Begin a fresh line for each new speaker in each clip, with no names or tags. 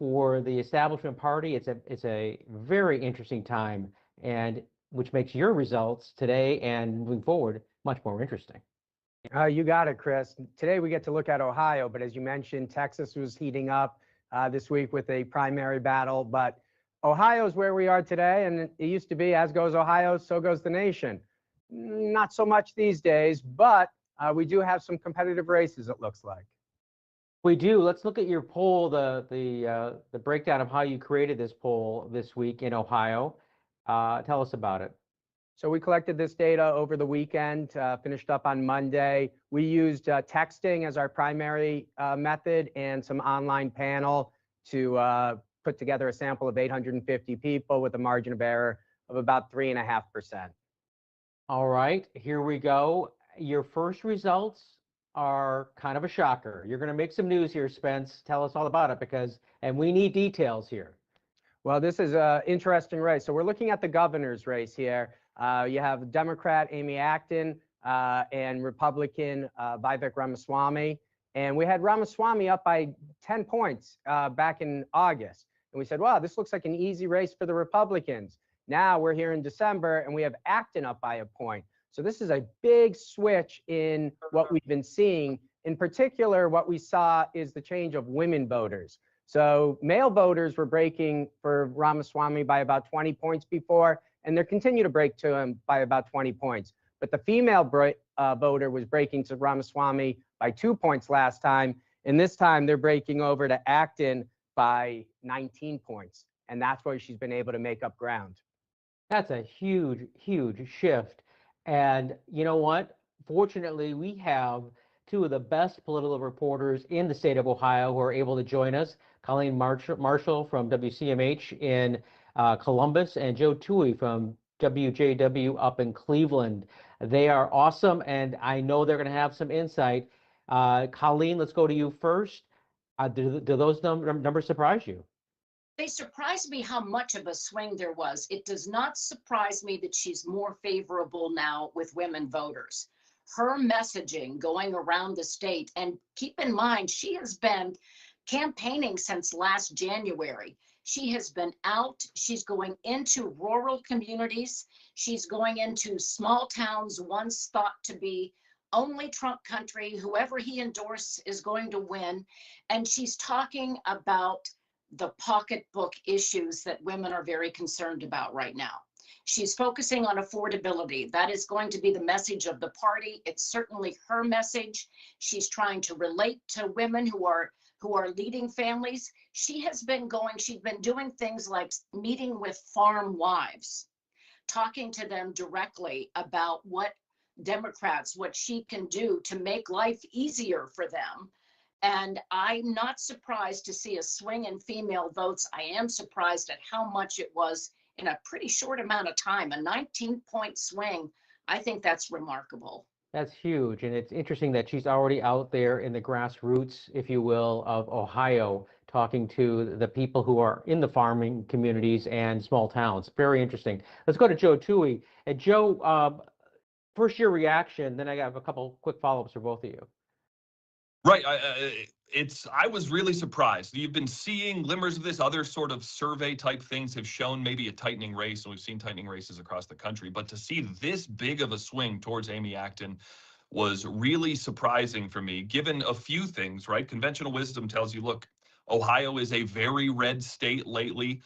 for the establishment party. It's a very interesting time, and which makes your results today and moving forward much more interesting.
You got it, Chris. Today we get to look at Ohio, but as you mentioned, Texas was heating up this week with a primary battle. But Ohio is where we are today, and it used to be, as goes Ohio, so goes the nation. Not so much these days, but we do have some competitive races, it looks like.
We do. Let's look at your poll, the breakdown of how you created this poll this week in Ohio. Tell us about it.
So we collected this data over the weekend, finished up on Monday. We used texting as our primary method and some online panel to put together a sample of 850 people with a margin of error of about 3.5%.
All right, here we go. Your first results are kind of a shocker. You're going to make some news here, Spence. Tell us all about it and we need details here.
Well, this is an interesting race. So we're looking at the governor's race here. You have Democrat Amy Acton and Republican Vivek Ramaswamy. And we had Ramaswamy up by 10 points back in August. And we said, wow, this looks like an easy race for the Republicans. Now we're here in December and we have Acton up by a point. So this is a big switch in what we've been seeing. In particular, what we saw is the change of women voters. So male voters were breaking for Ramaswamy by about 20 points before, and they continue to break to him by about 20 points. But the female voter was breaking to Ramaswamy by 2 points last time, and this time they're breaking over to Acton by 19 points, and that's where she's been able to make up ground.
That's a huge, huge shift. And you know what? Fortunately, we have two of the best political reporters in the state of Ohio who are able to join us. Colleen Marshall from WCMH in Columbus and Joe Toohey from WJW up in Cleveland. They are awesome, and I know they're going to have some insight. Colleen, let's go to you first. Do those numbers surprise you?
They surprised me how much of a swing there was. It does not surprise me that she's more favorable now with women voters. Her messaging going around the state, and keep in mind, she has been campaigning since last January. She has been out. She's going into rural communities. She's going into small towns once thought to be only Trump country. Whoever he endorses is going to win. And she's talking about the pocketbook issues that women are very concerned about right now. She's focusing on affordability. That is going to be the message of the party. It's certainly her message. She's trying to relate to women who are leading families. She's been doing things like meeting with farm wives, talking to them directly about what she can do to make life easier for them. And I'm not surprised to see a swing in female votes. I am surprised at how much it was in a pretty short amount of time. A 19-point swing, I think that's remarkable.
That's huge. And it's interesting that she's already out there in the grassroots, if you will, of Ohio, talking to the people who are in the farming communities and small towns. Very interesting. Let's go to Joe Toohey. And Joe, first your reaction, then I have a couple quick follow-ups for both of you.
Right. I was really surprised. You've been seeing glimmers of this. Other sort of survey type things have shown maybe a tightening race, and we've seen tightening races across the country. But to see this big of a swing towards Amy Acton was really surprising for me, given a few things, right? Conventional wisdom tells you, look, Ohio is a very red state lately.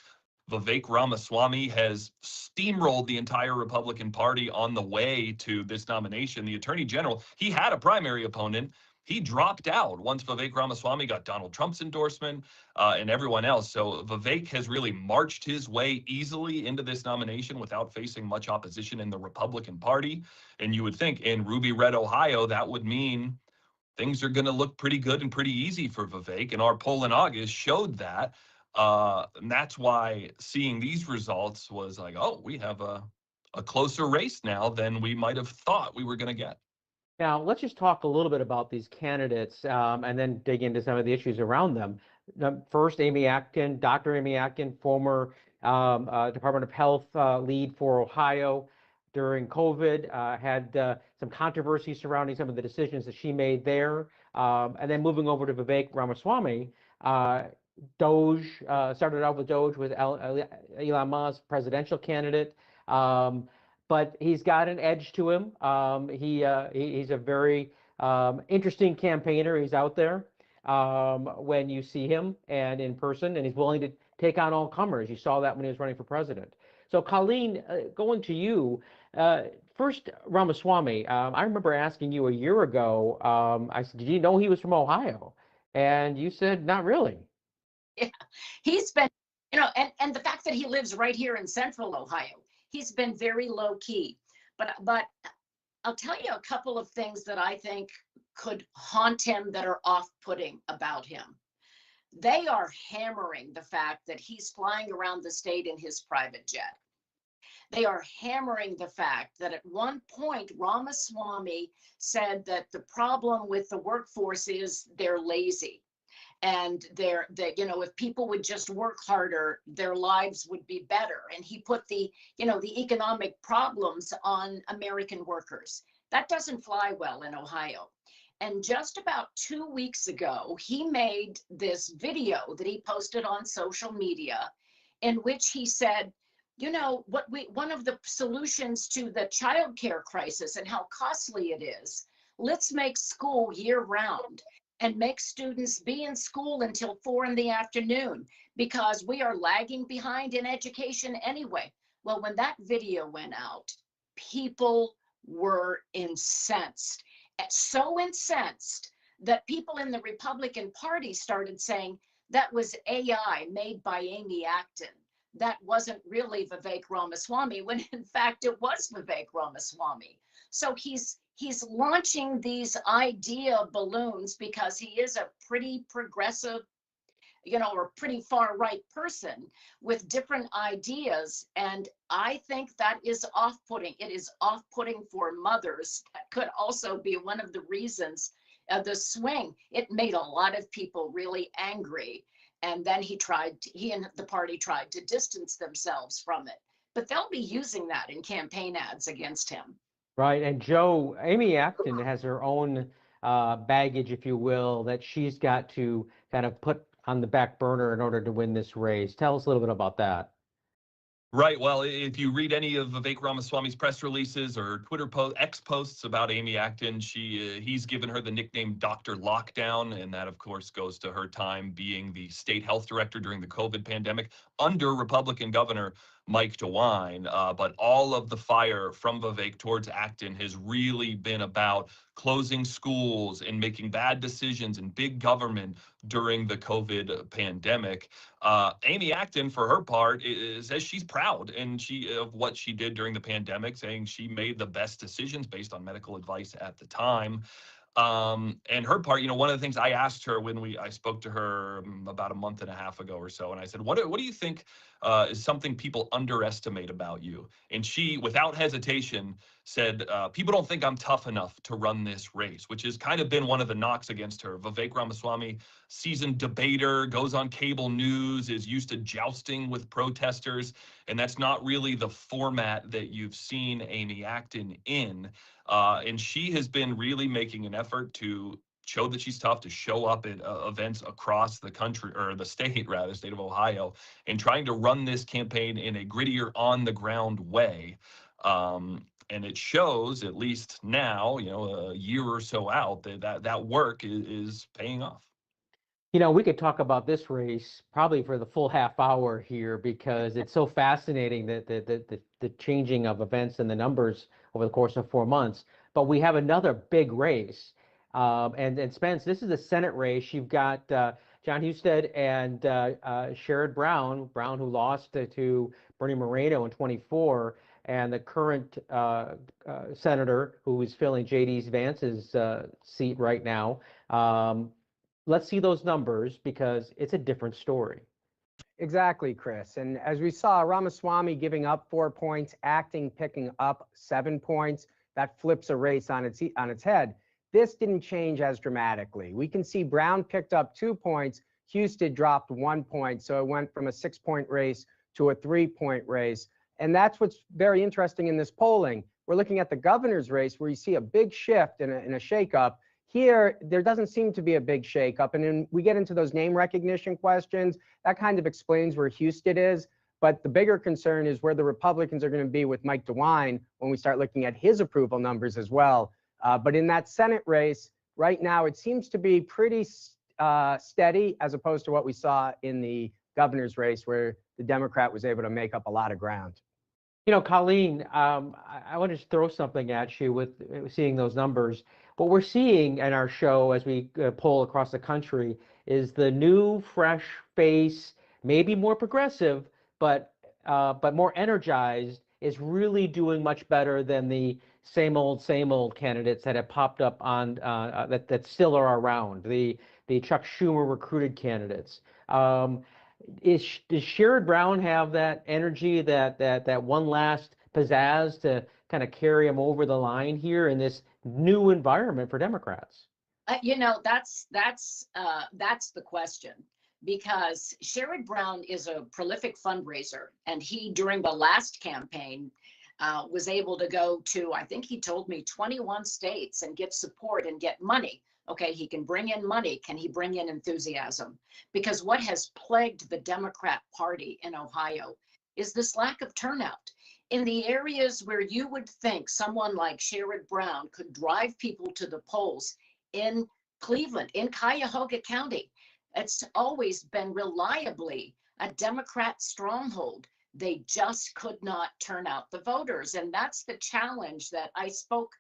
Vivek Ramaswamy has steamrolled the entire Republican Party on the way to this nomination. The Attorney General, he had a primary opponent. He dropped out once Vivek Ramaswamy got Donald Trump's endorsement and everyone else. So Vivek has really marched his way easily into this nomination without facing much opposition in the Republican Party. And you would think in Ruby Red, Ohio, that would mean things are going to look pretty good and pretty easy for Vivek. And our poll in August showed that. And that's why seeing these results was like, oh, we have a closer race now than we might have thought we were going to get.
Now, let's just talk a little bit about these candidates and then dig into some of the issues around them. First, Amy Acton, Dr. Amy Acton, former Department of Health lead for Ohio during COVID, had some controversy surrounding some of the decisions that she made there. And then moving over to Vivek Ramaswamy, Doge, started out with Doge with Elon Musk, presidential candidate. But he's got an edge to him. He's a very interesting campaigner. He's out there when you see him and in person, and he's willing to take on all comers. You saw that when he was running for president. So, Colleen, going to you, first, Ramaswamy, I remember asking you a year ago, I said, did you know he was from Ohio? And you said, not really.
Yeah, he's been, and the fact that he lives right here in central Ohio, he's been very low key. But I'll tell you a couple of things that I think could haunt him that are off-putting about him. They are hammering the fact that he's flying around the state in his private jet. They are hammering the fact that at one point Ramaswamy said that the problem with the workforce is they're lazy. And if people would just work harder, their lives would be better. And he put the economic problems on American workers. That doesn't fly well in Ohio. And just about 2 weeks ago, he made this video that he posted on social media in which he said, one of the solutions to the childcare crisis and how costly it is, let's make school year round and make students be in school until 4 p.m. because we are lagging behind in education anyway. Well, when that video went out, people were incensed, so incensed that people in the Republican Party started saying that was AI made by Amy Acton. That wasn't really Vivek Ramaswamy, when in fact it was Vivek Ramaswamy. So he's launching these idea balloons because he is a pretty progressive, or pretty far right person with different ideas. And I think that is off-putting. It is off-putting for mothers. That could also be one of the reasons the swing. It made a lot of people really angry. And then he and the party tried to distance themselves from it. But they'll be using that in campaign ads against him.
Right. And Joe, Amy Acton has her own baggage, if you will, that she's got to kind of put on the back burner in order to win this race. Tell us a little bit about that.
Right. Well, if you read any of Vivek Ramaswamy's press releases or Twitter X posts about Amy Acton, he's given her the nickname Dr. Lockdown, and that, of course, goes to her time being the state health director during the COVID pandemic under Republican Governor Mike DeWine. But all of the fire from Vivek towards Acton has really been about closing schools and making bad decisions in big government during the COVID pandemic. Amy Acton, for her part, says she's proud of what she did during the pandemic, saying she made the best decisions based on medical advice at the time. And her part, one of the things I asked her when I spoke to her about a month and a half ago or so, and I said, what do you think is something people underestimate about you? And she, without hesitation, said, people don't think I'm tough enough to run this race, which has kind of been one of the knocks against her. Vivek Ramaswamy, seasoned debater, goes on cable news, is used to jousting with protesters, and that's not really the format that you've seen Amy Acton in. And she has been really making an effort to show that she's tough, to show up at events across the country, or the state rather, state of Ohio, and trying to run this campaign in a grittier, on the ground way. And it shows, at least now, a year or so out, that work is paying off.
We could talk about this race probably for the full half hour here, because it's so fascinating that the changing of events and the numbers over the course of 4 months. But we have another big race. And Spence, this is a Senate race. You've got Jon Husted and Sherrod Brown, who lost to Bernie Moreno in 24, and the current senator who is filling J.D. Vance's seat right now. Let's see those numbers, because it's a different story.
Exactly, Chris. And as we saw, Ramaswamy giving up 4 points, Acton picking up 7 points. That flips a race on its head. This didn't change as dramatically. We can see Brown picked up 2 points, Husted dropped 1 point. So it went from a 6-point race to a 3-point race. And that's what's very interesting in this polling. We're looking at the governor's race, where you see a big shift and a shakeup. here, there doesn't seem to be a big shakeup. And then we get into those name recognition questions. That kind of explains where Husted is. But the bigger concern is where the Republicans are going to be with Mike DeWine when we start looking at his approval numbers as well. But in that Senate race, right now, it seems to be pretty steady as opposed to what we saw in the governor's race, where the Democrat was able to make up a lot of ground.
You know, Colleen, I want to just throw something at you with seeing those numbers. What we're seeing in our show as we poll across the country is the new, fresh face, maybe more progressive, but more energized, is really doing much better than the same old candidates that have popped up on that still are around. The Chuck Schumer recruited candidates. Does Sherrod Brown have that energy, that one last pizzazz to kind of carry him over the line here in this new environment for Democrats?
You know, that's the question, because Sherrod Brown is a prolific fundraiser, and he, during the last campaign, was able to go to, I think he told me, 21 states and get support and get money. Okay, he can bring in money. Can he bring in enthusiasm? Because what has plagued the Democrat Party in Ohio is this lack of turnout. In the areas where you would think someone like Sherrod Brown could drive people to the polls, in Cleveland, in Cuyahoga County, it's always been reliably a Democrat stronghold. They just could not turn out the voters. And that's the challenge that I spoke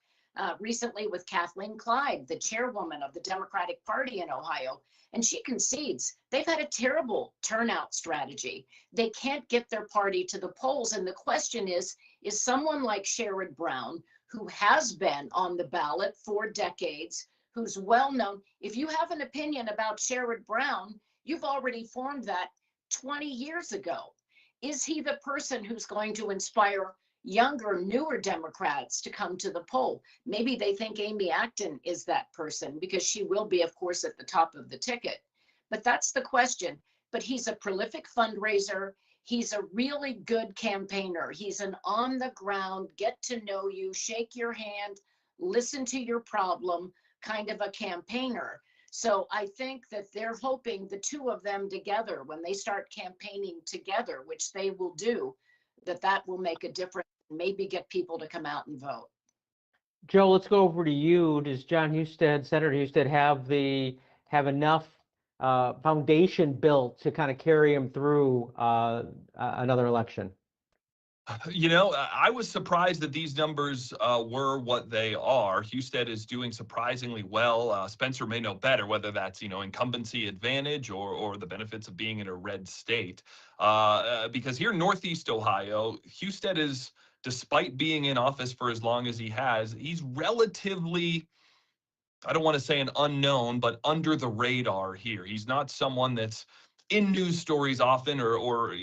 recently with Kathleen Clyde, the chairwoman of the Democratic Party in Ohio, and she concedes they've had a terrible turnout strategy. They can't get their party to the polls. And the question is someone like Sherrod Brown, who has been on the ballot for decades, who's well known, if you have an opinion about Sherrod Brown, you've already formed that 20 years ago. Is he the person who's going to inspire younger, newer Democrats to come to the poll? Maybe they think Amy Acton is that person, because she will be, of course, at the top of the ticket. But that's the question. But he's a prolific fundraiser. He's a really good campaigner. He's an on the ground, get to know you, shake your hand, listen to your problem kind of a campaigner. So I think that they're hoping the two of them together, when they start campaigning together, which they will do, that will make a difference and maybe get people to come out and vote.
Joe, let's go over to you. Does Senator Husted have enough foundation built to kind of carry him through another election?
You know, I was surprised that these numbers were what they are. Husted is doing surprisingly well. Spencer may know better, whether that's, incumbency advantage or the benefits of being in a red state. Because here in Northeast Ohio, Husted is, despite being in office for as long as he has, he's relatively, I don't want to say an unknown, but under the radar here. He's not someone that's in news stories often or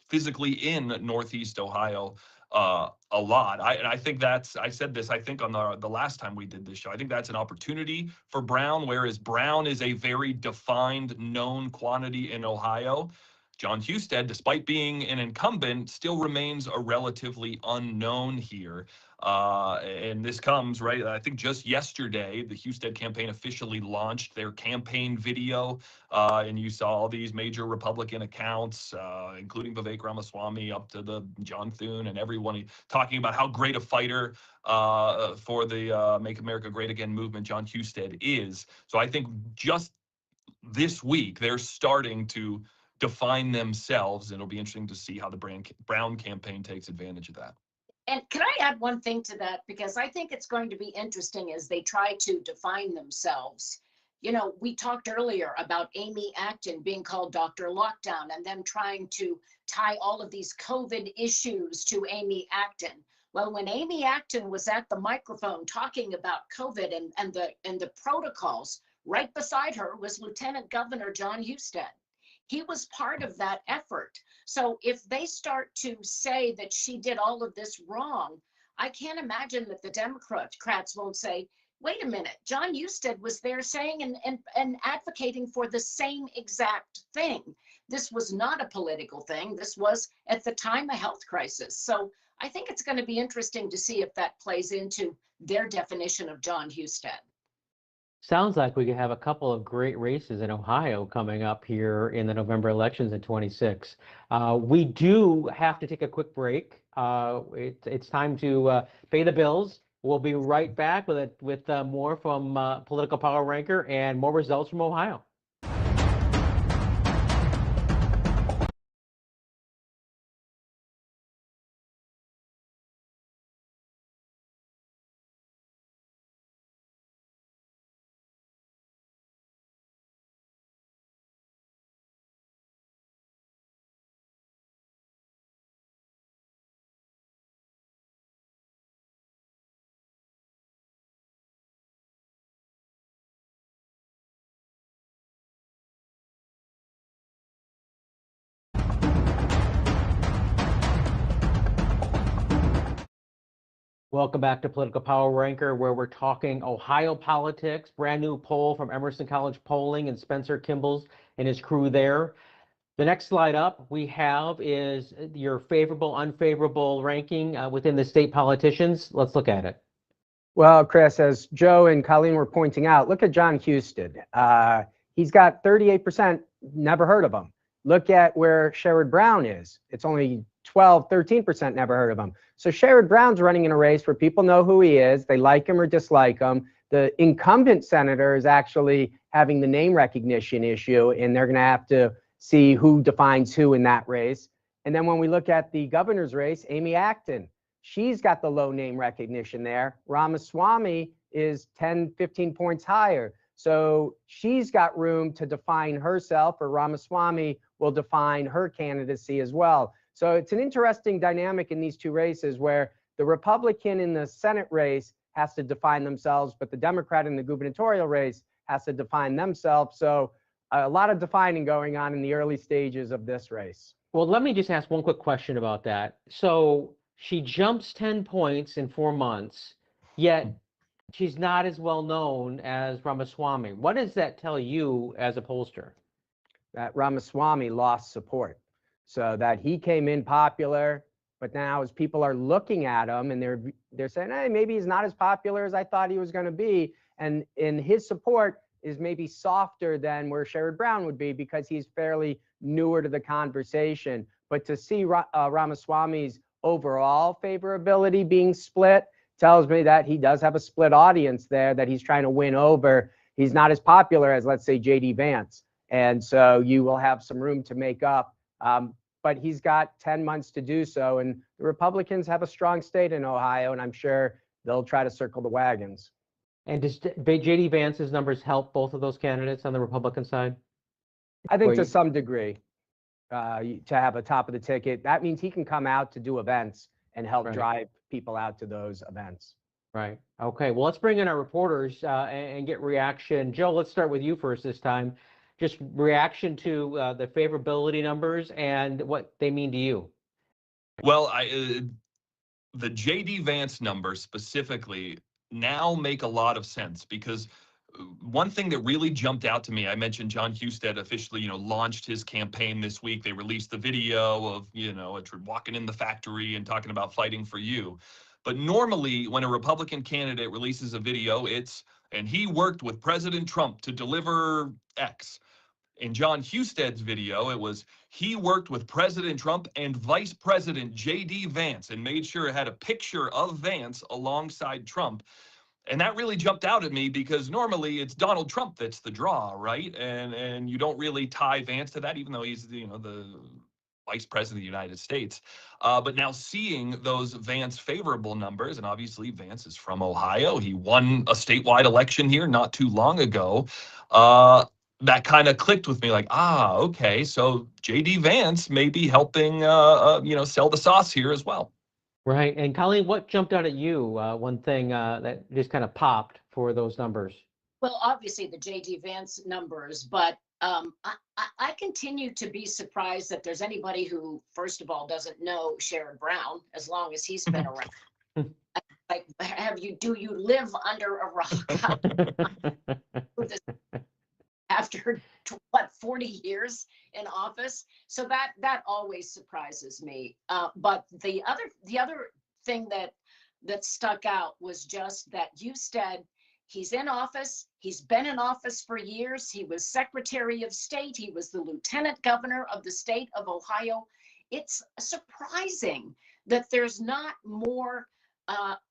physically in Northeast Ohio a lot. I think I said this, I think on the last time we did this show, I think that's an opportunity for Brown, whereas Brown is a very defined, known quantity in Ohio. Jon Husted, despite being an incumbent, still remains a relatively unknown here. And this comes, right, I think just yesterday, the Husted campaign officially launched their campaign video, and you saw all these major Republican accounts, including Vivek Ramaswamy up to the John Thune and everyone talking about how great a fighter for the Make America Great Again movement Jon Husted is. So I think just this week, they're starting to define themselves, and it'll be interesting to see how the Brown campaign takes advantage of that.
And can I add one thing to that? Because I think it's going to be interesting as they try to define themselves. You know, we talked earlier about Amy Acton being called Dr. Lockdown and them trying to tie all of these COVID issues to Amy Acton. Well, when Amy Acton was at the microphone talking about COVID and the protocols, right beside her was Lieutenant Governor Jon Husted. He was part of that effort. So if they start to say that she did all of this wrong, I can't imagine that the Democrats won't say, wait a minute, Jon Husted was there saying and advocating for the same exact thing. This was not a political thing. This was, at the time, a health crisis. So I think it's going to be interesting to see if that plays into their definition of Jon Husted.
Sounds like we could have a couple of great races in Ohio coming up here in the November elections in 26. We do have to take a quick break. It's time to pay the bills. We'll be right back with more from Political Power Ranker and more results from Ohio. Welcome back to Political Power Ranker, where we're talking Ohio politics. Brand new poll from Emerson College Polling and Spencer Kimball and his crew there. The next slide up we have is your favorable, unfavorable ranking within the state politicians. Let's look at it.
Well, Chris, as Joe and Colleen were pointing out, look at John Husted. He's got 38%, never heard of him. Look at where Sherrod Brown is. It's only 12, 13% never heard of him. So Sherrod Brown's running in a race where people know who he is. They like him or dislike him. The incumbent senator is actually having the name recognition issue, and they're going to have to see who defines who in that race. And then when we look at the governor's race, Amy Acton, she's got the low name recognition there. Ramaswamy is 10, 15 points higher. So she's got room to define herself, or Ramaswamy will define her candidacy as well. So it's an interesting dynamic in these two races where the Republican in the Senate race has to define themselves, but the Democrat in the gubernatorial race has to define themselves. So a lot of defining going on in the early stages of this race.
Well, let me just ask one quick question about that. So she jumps 10 points in 4 months, yet she's not as well known as Ramaswamy. What does that tell you as a pollster?
That Ramaswamy lost support. So that he came in popular, but now as people are looking at him and they're saying, hey, maybe he's not as popular as I thought he was going to be. And his support is maybe softer than where Sherrod Brown would be because he's fairly newer to the conversation. But to see Ramaswamy's overall favorability being split tells me that he does have a split audience there that he's trying to win over. He's not as popular as, let's say, J.D. Vance. And so you will have some room to make up. But he's got 10 months to do so. And the Republicans have a strong state in Ohio, and I'm sure they'll try to circle the wagons.
And does J.D. Vance's numbers help both of those candidates on the Republican side?
I think to some degree, to have a top of the ticket, that means he can come out to do events and help drive people out to those events.
Right. Okay. Well, let's bring in our reporters and get reaction. Joe, let's start with you first this time. Just reaction to the favorability numbers and what they mean to you.
Well, the J.D. Vance numbers specifically now make a lot of sense because one thing that really jumped out to me, I mentioned John Husted officially, launched his campaign this week. They released the video of, walking in the factory and talking about fighting for you. But normally when a Republican candidate releases a video, and he worked with President Trump to deliver X. In John Husted's video, it was he worked with President Trump and Vice President J.D. Vance and made sure it had a picture of Vance alongside Trump. And that really jumped out at me because normally it's Donald Trump that's the draw, right? And you don't really tie Vance to that, even though he's the Vice President of the United States. But now seeing those Vance favorable numbers, and obviously Vance is from Ohio. He won a statewide election here not too long ago. That kind of clicked with me, like, okay, so J.D. Vance may be helping, sell the sauce here as well.
Right. And Colleen, what jumped out at you? One thing that just kind of popped for those numbers.
Well, obviously the J.D. Vance numbers, but I continue to be surprised that there's anybody who, first of all, doesn't know Sherrod Brown as long as he's been around. Like, do you live under a rock? After 40 years in office, so that always surprises me. But the other thing that stuck out was just that Husted, He's in office. He's been in office for years. He was Secretary of State. He was the Lieutenant Governor of the state of Ohio. It's surprising that there's not more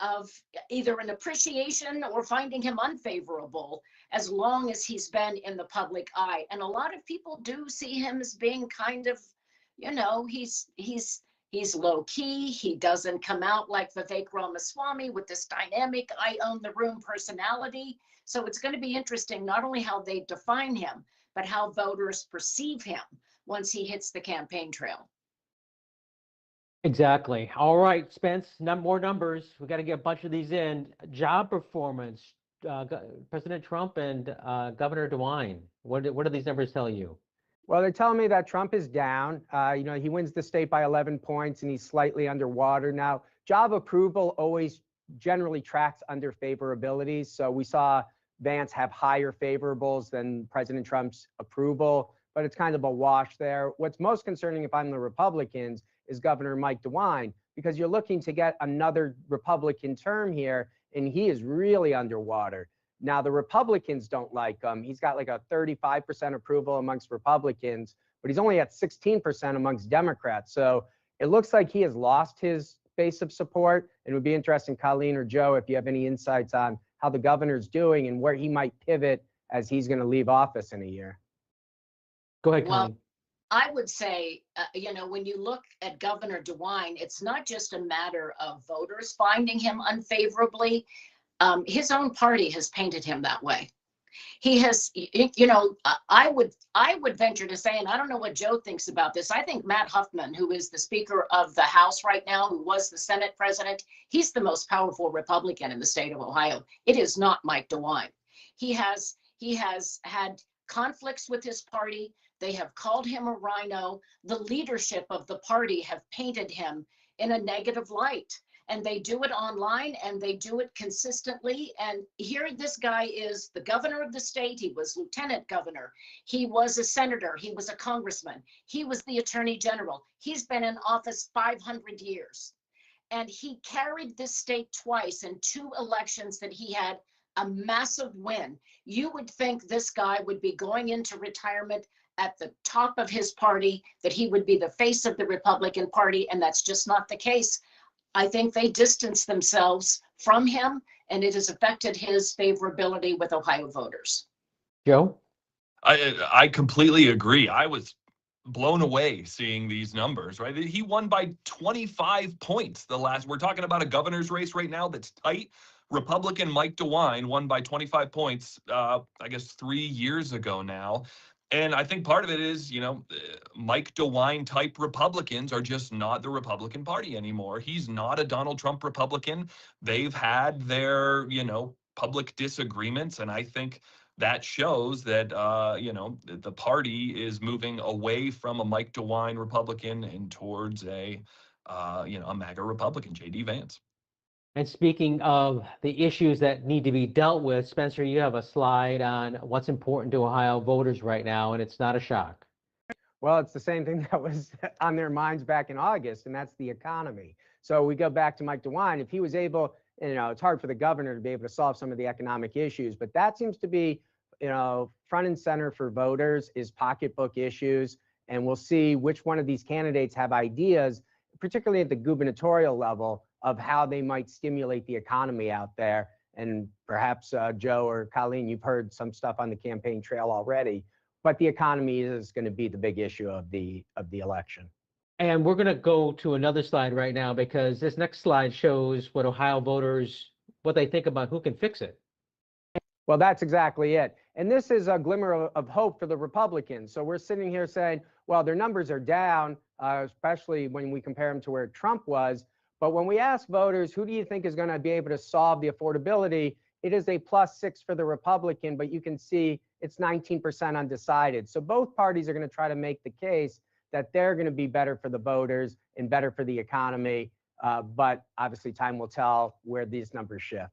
of either an appreciation or finding him unfavorable as long as he's been in the public eye. And a lot of people do see him as being kind of, you know, he's low key. He doesn't come out like Vivek Ramaswamy with this dynamic, I own the room personality. So it's going to be interesting, not only how they define him, but how voters perceive him once he hits the campaign trail.
Exactly. All right, Spence, more numbers. We got to get a bunch of these in. Job performance, President Trump and Governor DeWine. What do these numbers tell you?
Well, they're telling me that Trump is down. You know, he wins the state by 11 points and he's slightly underwater. Now, job approval always generally tracks under favorability. So we saw Vance have higher favorables than President Trump's approval, but it's kind of a wash there. What's most concerning if I'm the Republicans is Governor Mike DeWine, because you're looking to get another Republican term here, and he is really underwater. Now, the Republicans don't like him. He's got like a 35% approval amongst Republicans, but he's only at 16% amongst Democrats. So it looks like he has lost his base of support. And it would be interesting, Colleen or Joe, if you have any insights on how the governor's doing and where he might pivot as he's going to leave office in a year.
Go ahead,
Well,
Colleen.
I would say, you know, when you look at Governor DeWine, it's not just a matter of voters finding him unfavorably. His own party has painted him that way. He has, you know, I would venture to say, and I don't know what Joe thinks about this. I think Matt Huffman, who is the Speaker of the House right now, who was the Senate president, he's the most powerful Republican in the state of Ohio. It is not Mike DeWine. He has had conflicts with his party. They have called him a rhino. The leadership of the party have painted him in a negative light. And they do it online and they do it consistently. And here this guy is the governor of the state. He was lieutenant governor. He was a senator. He was a congressman. He was the attorney general. He's been in office 500 years. And he carried this state twice in 2 elections that he had a massive win. You would think this guy would be going into retirement at the top of his party, that he would be the face of the Republican Party, and that's just not the case. I think they distanced themselves from him, and it has affected his favorability with Ohio voters.
Joe?
I completely agree. I was blown away seeing these numbers, right? He won by 25 points we're talking about a governor's race right now that's tight. Republican Mike DeWine won by 25 points, I guess 3 years ago now. And I think part of it is, you know, Mike DeWine type Republicans are just not the Republican Party anymore. He's not a Donald Trump Republican. They've had their, you know, public disagreements. And I think that shows that, you know, the party is moving away from a Mike DeWine Republican and towards a, you know, a MAGA Republican, J.D. Vance.
And speaking of the issues that need to be dealt with, Spencer, you have a slide on what's important to Ohio voters right now, and it's not a shock.
Well, it's the same thing that was on their minds back in August, and that's the economy. So we go back to Mike DeWine. If he was able, you know, it's hard for the governor to be able to solve some of the economic issues, but that seems to be, you know, front and center for voters is pocketbook issues. And we'll see which one of these candidates have ideas, particularly at the gubernatorial level, of how they might stimulate the economy out there. And perhaps Joe or Colleen, you've heard some stuff on the campaign trail already, but the economy is going to be the big issue of the election.
And we're going to go to another slide right now because this next slide shows what Ohio voters, what they think about who can fix it.
Well, that's exactly it. And this is a glimmer of hope for the Republicans. So we're sitting here saying, well, their numbers are down, especially when we compare them to where Trump was. But when we ask voters, who do you think is going to be able to solve the affordability? It is a +6 for the Republican, but you can see it's 19% undecided. So both parties are going to try to make the case that they're going to be better for the voters and better for the economy. But obviously time will tell where these numbers shift.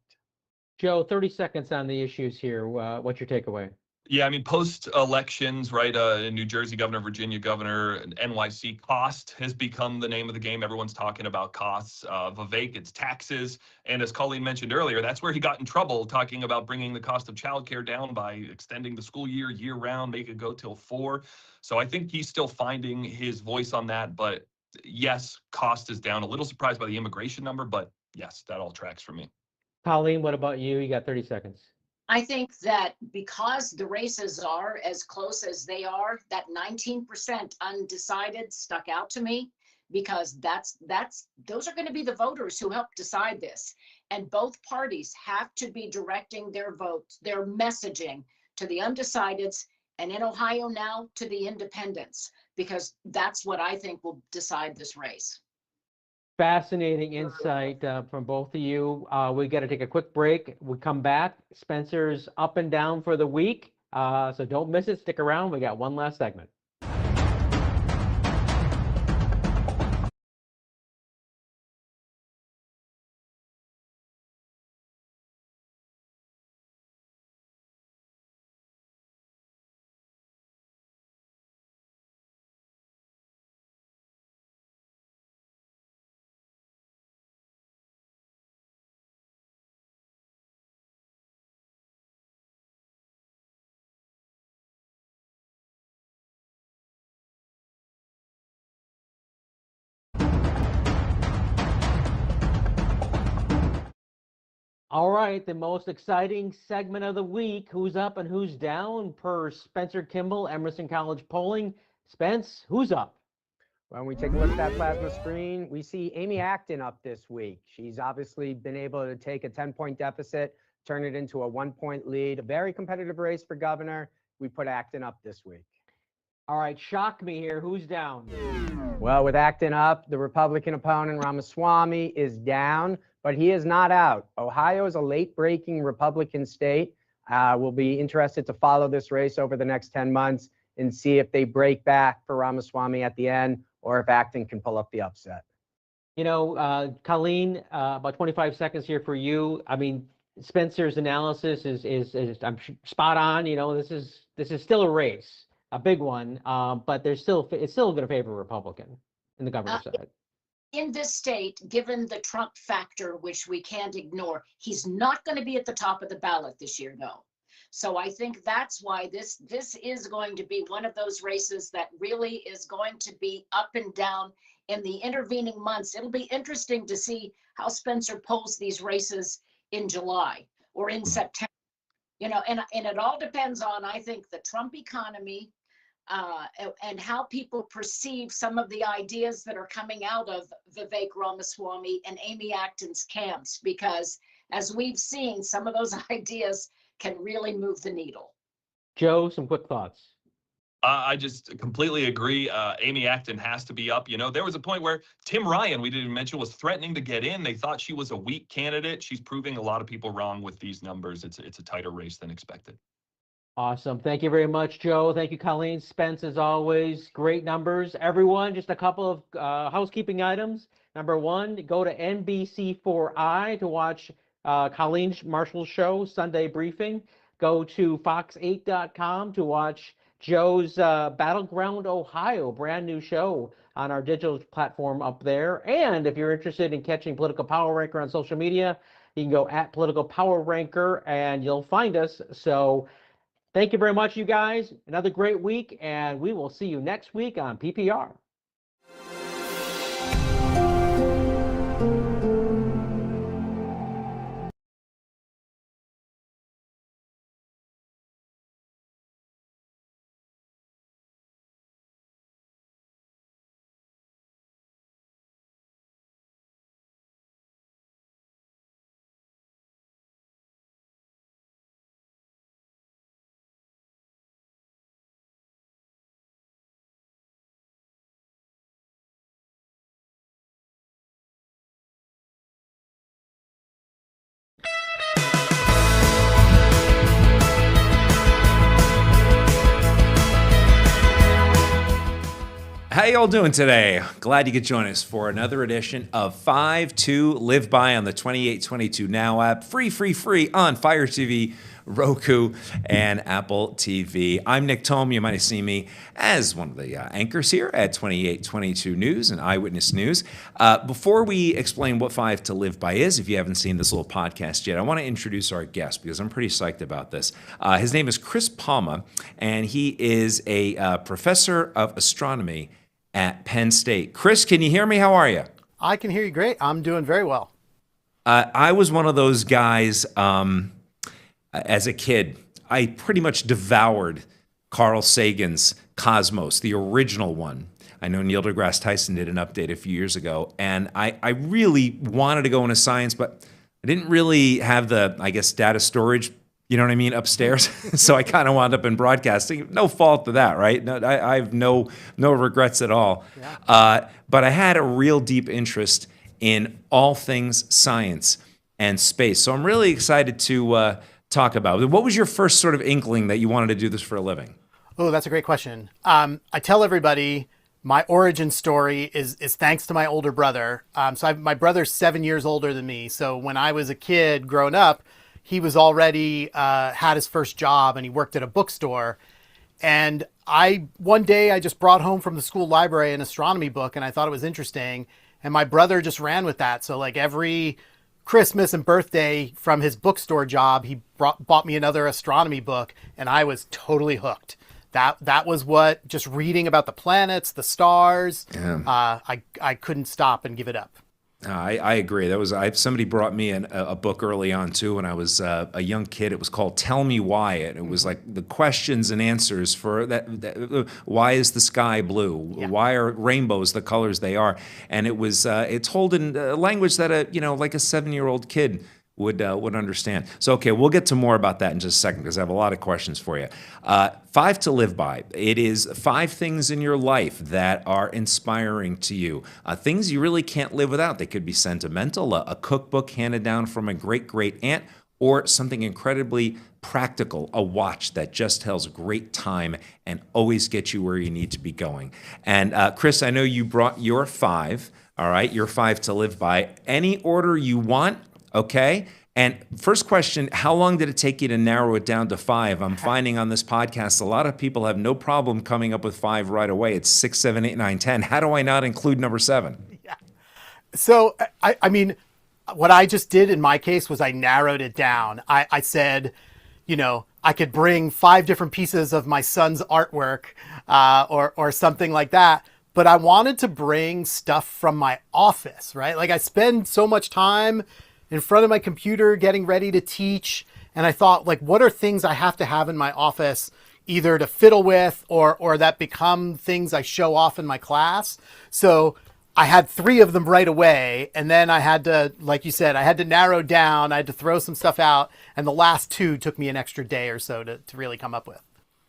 Joe, 30 seconds on the issues here. What's your takeaway?
Yeah, I mean, post elections, right? New Jersey governor, Virginia governor, NYC, cost has become the name of the game. Everyone's talking about costs. Vivek, it's taxes. And as Colleen mentioned earlier, that's where he got in trouble, talking about bringing the cost of childcare down by extending the school year round, make it go till 4. So I think he's still finding his voice on that. But yes, cost is down. A little surprised by the immigration number, but yes, that all tracks for me.
Colleen, what about you? You got 30 seconds.
I think that because the races are as close as they are, that 19% undecided stuck out to me, because those are going to be the voters who help decide this. And both parties have to be directing their votes, their messaging to the undecideds, and in Ohio now to the independents, because that's what I think will decide this race.
Fascinating insight from both of you. We got to take a quick break. We come back. Spencer's up and down for the week. So don't miss it. Stick around. We got one last segment. All right, the most exciting segment of the week. Who's up and who's down per Spencer Kimball, Emerson College polling. Spence, who's up?
When we take a look at that plasma screen, we see Amy Acton up this week. She's obviously been able to take a 10-point deficit, turn it into a 1-point lead. A very competitive race for governor. We put Acton up this week.
All right, shock me here. Who's down?
Well, with Acton up, the Republican opponent, Ramaswamy, is down, but he is not out. Ohio is a late-breaking Republican state. We'll be interested to follow this race over the next 10 months and see if they break back for Ramaswamy at the end, or if Acton can pull up the upset.
You know, Colleen, about 25 seconds here for you. I mean, Spencer's analysis is I'm spot on. You know, this is still a race, a big one, but it's still going to favor Republican in the governor's side.
In this state, given the Trump factor, which we can't ignore, he's not going to be at the top of the ballot this year, though. So I think that's why this is going to be one of those races that really is going to be up and down in the intervening months. It'll be interesting to see how Spencer polls these races in July or in September. You know, and it all depends on, I think, the Trump economy, and how people perceive some of the ideas that are coming out of Vivek Ramaswamy and Amy Acton's camps, because as we've seen, some of those ideas can really move the needle.
Joe, some quick thoughts.
I just completely agree. Amy Acton has to be up. You know, there was a point where Tim Ryan, we didn't mention, was threatening to get in. They thought she was a weak candidate. She's proving a lot of people wrong with these numbers. It's a tighter race than expected.
Awesome. Thank you very much, Joe. Thank you, Colleen. Spence, as always, great numbers. Everyone, just a couple of housekeeping items. Number one, go to NBC4i to watch Colleen Marshall's show, Sunday Briefing. Go to fox8.com to watch Joe's Battleground Ohio, brand new show on our digital platform up there. And if you're interested in catching Political Power Ranker on social media, you can go at Political Power Ranker and you'll find us. So thank you very much, you guys. Another great week, and we will see you next week on PPR.
How y'all doing today? Glad you could join us for another edition of 5 to Live By on the 2822 Now app. Free on Fire TV Roku, and Apple TV. I'm Nick Tome. You might have seen me as one of the anchors here at 2822 News and Eyewitness News. Before we explain what 5 to Live By is, if you haven't seen this little podcast yet, I want to introduce our guest because I'm pretty psyched about this. His name is Chris Palma, and he is a professor of astronomy at Penn State. Chris, can you hear me? How are you?
I can hear you great. I'm doing very well.
I was one of those guys as a kid. I pretty much devoured Carl Sagan's Cosmos, the original one. I know Neil deGrasse Tyson did an update a few years ago, and I really wanted to go into science, but I didn't really have the, I guess, data storage, you know what I mean, upstairs. So I kind of wound up in broadcasting. No fault to that, right? No, I have no regrets at all. Yeah. But I had a real deep interest in all things science and space. So I'm really excited to talk about it. What was your first sort of inkling that you wanted to do this for a living?
Oh, that's a great question. I tell everybody my origin story is thanks to my older brother. My brother's 7 years older than me. So when I was a kid growing up, he was already had his first job and he worked at a bookstore. And one day I just brought home from the school library an astronomy book and I thought it was interesting. And my brother just ran with that. So like every Christmas and birthday from his bookstore job, he bought me another astronomy book and I was totally hooked. That was what, just reading about the planets, the stars, I couldn't stop and give it up.
I agree. Somebody brought me a book early on too when I was a young kid. It was called Tell Me Why. It was like the questions and answers for that why is the sky blue? Yeah. Why are rainbows the colors they are? And it was it's told in language that like a 7-year-old kid would understand. So, okay, we'll get to more about that in just a second because I have a lot of questions for you. 5 to Live By. It is 5 things in your life that are inspiring to you. Things you really can't live without. They could be sentimental, a cookbook handed down from a great aunt, or something incredibly practical, a watch that just tells great time and always gets you where you need to be going. And Chris, I know you brought your 5, all right, your 5 to live by. Any order you want. Okay. And first question, how long did it take you to narrow it down to 5? I'm finding on this podcast, a lot of people have no problem coming up with 5 right away. It's 6, 7, 8, 9, 10. How do I not include number 7?
Yeah. So, I mean, what I just did in my case was I narrowed it down. I said, I could bring 5 different pieces of my son's artwork or something like that. But I wanted to bring stuff from my office, right? Like I spend so much time in front of my computer getting ready to teach. And I thought, like, what are things I have to have in my office either to fiddle with or that become things I show off in my class? So I had 3 of them right away. And then I had to, like you said, I had to narrow down. I had to throw some stuff out. And the last 2 took me an extra day or so to really come up with.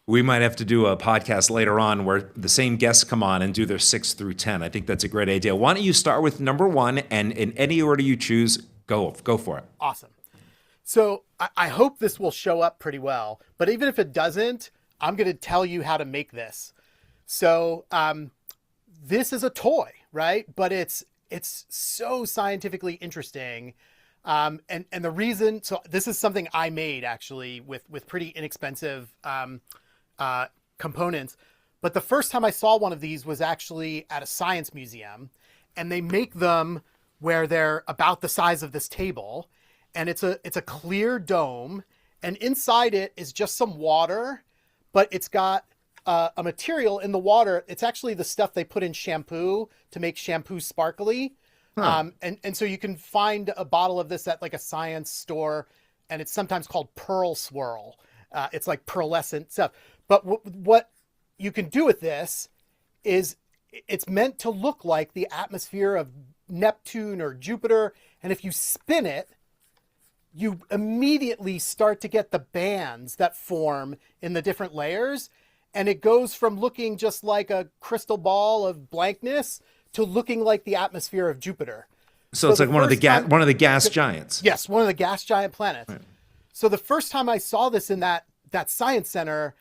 We might have to do a podcast later on where the same guests come on and do their 6 through 10. I think that's a great idea. Why don't you start with number 1, and in any order you choose, go for it.
Awesome. So I hope this will show up pretty well, but even if it doesn't, I'm going to tell you how to make this. So this is a toy, right? But it's so scientifically interesting. And the reason, so this is something I made actually with pretty inexpensive components. But the first time I saw one of these was actually at a science museum, and they make them where they're about the size of this table, and it's a clear dome, and inside it is just some water, but it's got a material in the water. It's actually the stuff they put in shampoo to make shampoo sparkly. Huh. And so you can find a bottle of this at like a science store, and it's sometimes called Pearl Swirl. It's like pearlescent stuff. But what you can do with this is it's meant to look like the atmosphere of Neptune or Jupiter. And if you spin it, you immediately start to get the bands that form in the different layers. And it goes from looking just like a crystal ball of blankness to looking like the atmosphere of Jupiter.
So it's like one of the gas giants.
Yes, one of the gas giant planets. Right. So the first time I saw this in that science center,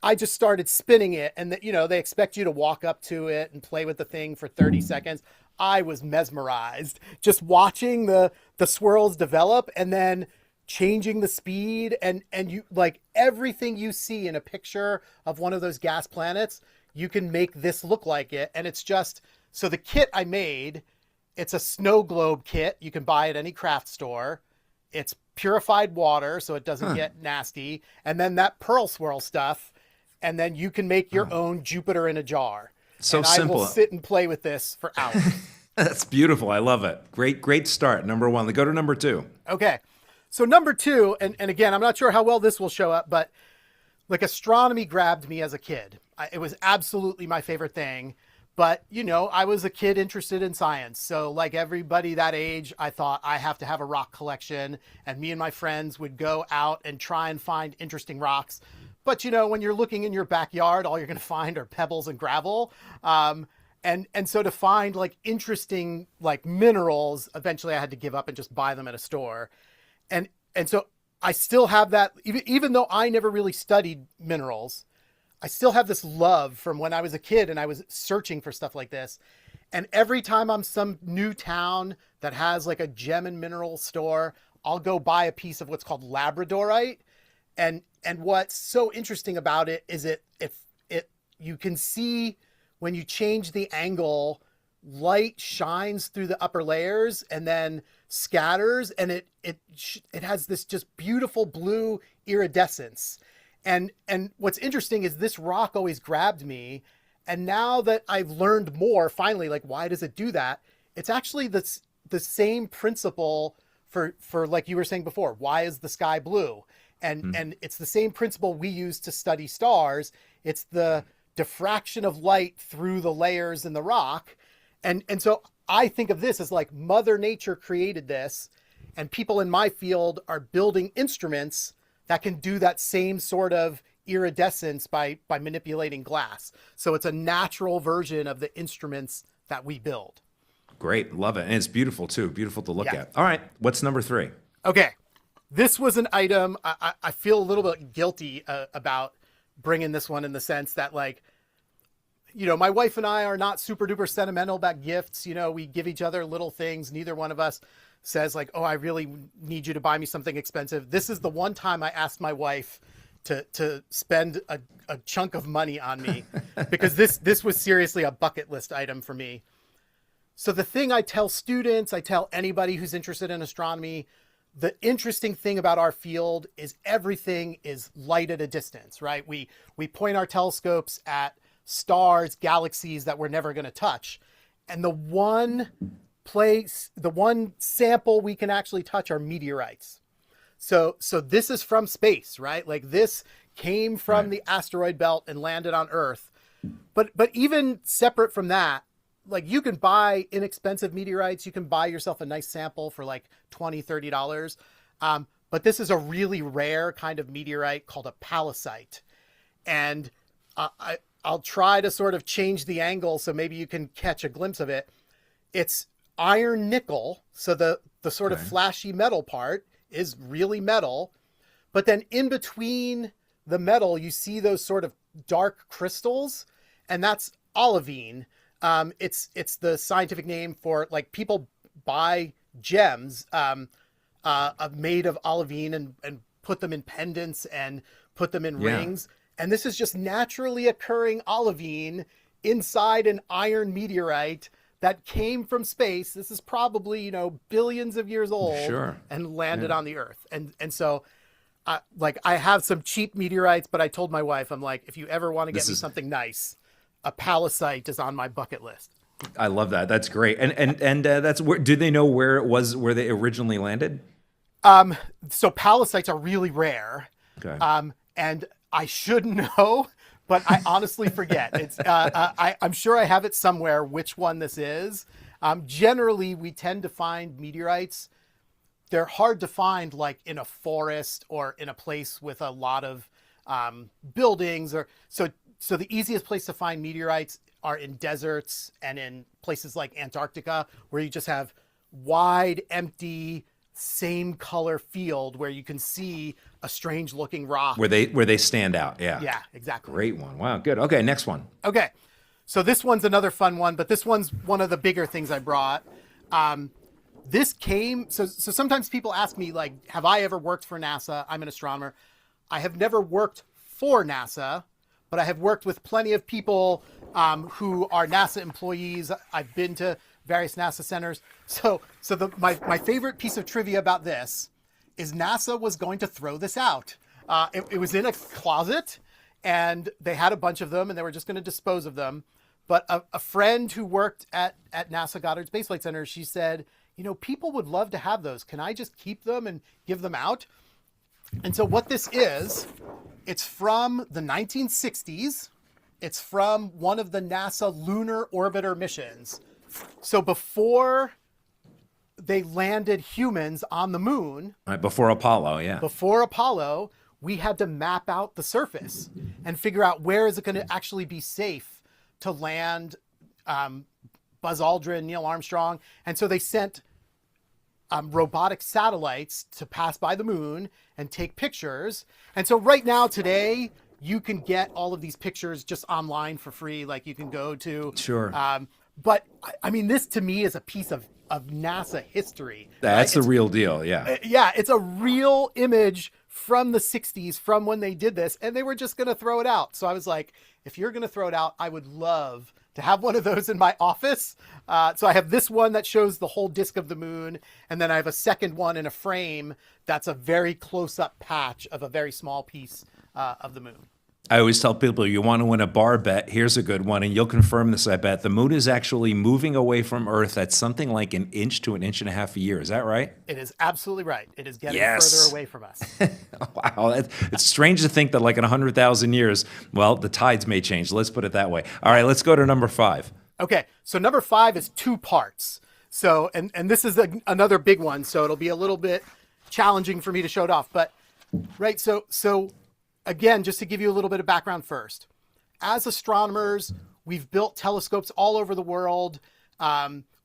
I just started spinning it, and they expect you to walk up to it and play with the thing for 30 seconds. I was mesmerized just watching the swirls develop and then changing the speed, and you like everything you see in a picture of one of those gas planets, you can make this look like it. And it's just, so the kit I made, it's a snow globe kit. You can buy at any craft store. It's purified water, so it doesn't get nasty. And then that pearl swirl stuff, and then you can make your own Jupiter in a jar.
So
and
simple.
I will sit and play with this for hours.
That's beautiful. I love it. Great start. Number one. Go to number two.
Okay. So number two, and again, I'm not sure how well this will show up, but like astronomy grabbed me as a kid. It was absolutely my favorite thing. But, you know, I was a kid interested in science. So like everybody that age, I thought I have to have a rock collection. And me and my friends would go out and try and find interesting rocks. But, you know, when you're looking in your backyard, all you're going to find are pebbles and gravel. And so to find like interesting like minerals, eventually I had to give up and just buy them at a store. And so I still have that, even though I never really studied minerals, I still have this love from when I was a kid and I was searching for stuff like this. And every time I'm some new town that has like a gem and mineral store, I'll go buy a piece of what's called labradorite. And what's so interesting about it is you can see when you change the angle, light shines through the upper layers and then scatters, and it has this just beautiful blue iridescence. And what's interesting is this rock always grabbed me. And now that I've learned more, finally, like, why does it do that? It's actually the same principle for like you were saying before, why is the sky blue? And it's the same principle we use to study stars. It's the diffraction of light through the layers in the rock. And so I think of this as like Mother Nature created this, and people in my field are building instruments that can do that same sort of iridescence by manipulating glass. So it's a natural version of the instruments that we build.
Great. Love it. And it's beautiful too. Beautiful to look
Yeah.
at. All right. What's number three?
Okay. This was an item I feel a little bit guilty about bringing this one, in the sense that, like, you know, my wife and I are not super duper sentimental about gifts. You know, we give each other little things. Neither one of us says like, oh, I really need you to buy me something expensive. This is the one time I asked my wife to spend a chunk of money on me because this was seriously a bucket list item for me. So the thing I tell students, I tell anybody who's interested in astronomy, the interesting thing about our field is everything is light at a distance, right? We point our telescopes at stars, galaxies that we're never going to touch. And the one sample we can actually touch are meteorites. So this is from space, right? Like this came from the asteroid belt and landed on Earth. But even separate from that, like you can buy inexpensive meteorites. You can buy yourself a nice sample for like $20, $30. But this is a really rare kind of meteorite called a palisite. And I'll try to sort of change the angle so maybe you can catch a glimpse of it. It's iron nickel. So the sort of flashy metal part is really metal. But then in between the metal, you see those sort of dark crystals, and that's olivine. It's the scientific name for, like, people buy gems made of olivine and put them in pendants and put them in rings. And this is just naturally occurring olivine inside an iron meteorite that came from space. This is probably, you know, billions of years old and landed on the Earth. And so I have some cheap meteorites, but I told my wife, I'm like, if you ever want to get me something nice, a palisite is on my bucket list.
I love that. That's great. And that's where, do they know where it was, where they originally landed?
So palisites are really rare.
Okay.
And I should know, but I honestly forget. It's I'm sure I have it somewhere which one this is. Generally, we tend to find meteorites. They're hard to find like in a forest or in a place with a lot of buildings, or so the easiest place to find meteorites are in deserts and in places like Antarctica, where you just have wide, empty, same color field where you can see a strange looking rock.
Where they stand out. Yeah.
Yeah, exactly.
Great one. Wow, good. Okay, next one.
Okay. So this one's another fun one, but this one's one of the bigger things I brought. this came, so sometimes people ask me, like, have I ever worked for NASA? I'm an astronomer. I have never worked for NASA, but I have worked with plenty of people who are NASA employees. I've been to various NASA centers. So my favorite piece of trivia about this is NASA was going to throw this out. It was in a closet, and they had a bunch of them, and they were just going to dispose of them. But a friend who worked at NASA Goddard Space Flight Center, she said, you know, people would love to have those. Can I just keep them and give them out? And so what this is, it's from the 1960s. It's from one of the NASA lunar orbiter missions. So before they landed humans on the moon,
Right, before Apollo, yeah.
before Apollo, we had to map out the surface and figure out where is it going to actually be safe to land Buzz Aldrin, Neil Armstrong. And so they sent robotic satellites to pass by the moon and take pictures. And so right now, today, you can get all of these pictures just online for free. Like you can go to.
Sure.
But I mean, this to me is a piece of NASA history.
That's
right?
the real deal, yeah.
Yeah, it's a real image from the 60s, from when they did this, and they were just going to throw it out. So I was like, if you're going to throw it out, I would love to have one of those in my office. So I have this one that shows the whole disk of the moon, and then I have a second one in a frame that's a very close-up patch of a very small piece of the moon.
I always tell people, you want to win a bar bet, here's a good one, and you'll confirm this, I bet. The moon is actually moving away from Earth at something like an inch to an inch and a half a year. Is that right?
It is absolutely right. It is getting
Yes.
further away from us.
Wow, it's strange to think that like in 100,000 years, well, the tides may change. Let's put it that way. All right, let's go to number 5.
Okay, so number 5 is 2 parts. So, and this is another big one, so it'll be a little bit challenging for me to show it off. But, right, so again, just to give you a little bit of background first. As astronomers, we've built telescopes all over the world.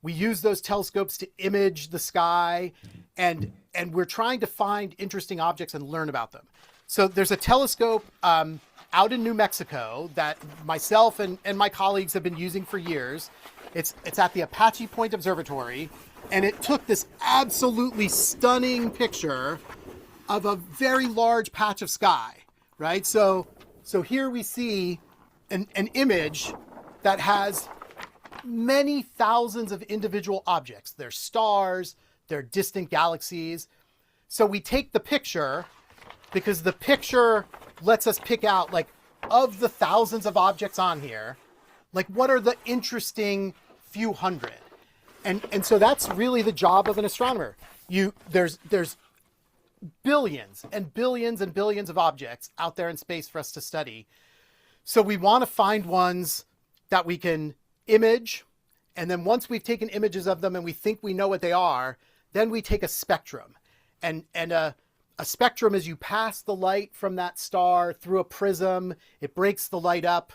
We use those telescopes to image the sky, and we're trying to find interesting objects and learn about them. So there's a telescope out in New Mexico that myself and my colleagues have been using for years. It's at the Apache Point Observatory, and it took this absolutely stunning picture of a very large patch of sky, right? So here we see an image that has many thousands of individual objects. They're stars, they're distant galaxies. So we take the picture because the picture lets us pick out, like, of the thousands of objects on here, like, what are the interesting few hundred? And so that's really the job of an astronomer. There's billions and billions and billions of objects out there in space for us to study. So we want to find ones that we can image. And then once we've taken images of them and we think we know what they are, then we take a spectrum. And a spectrum is you pass the light from that star through a prism. It breaks the light up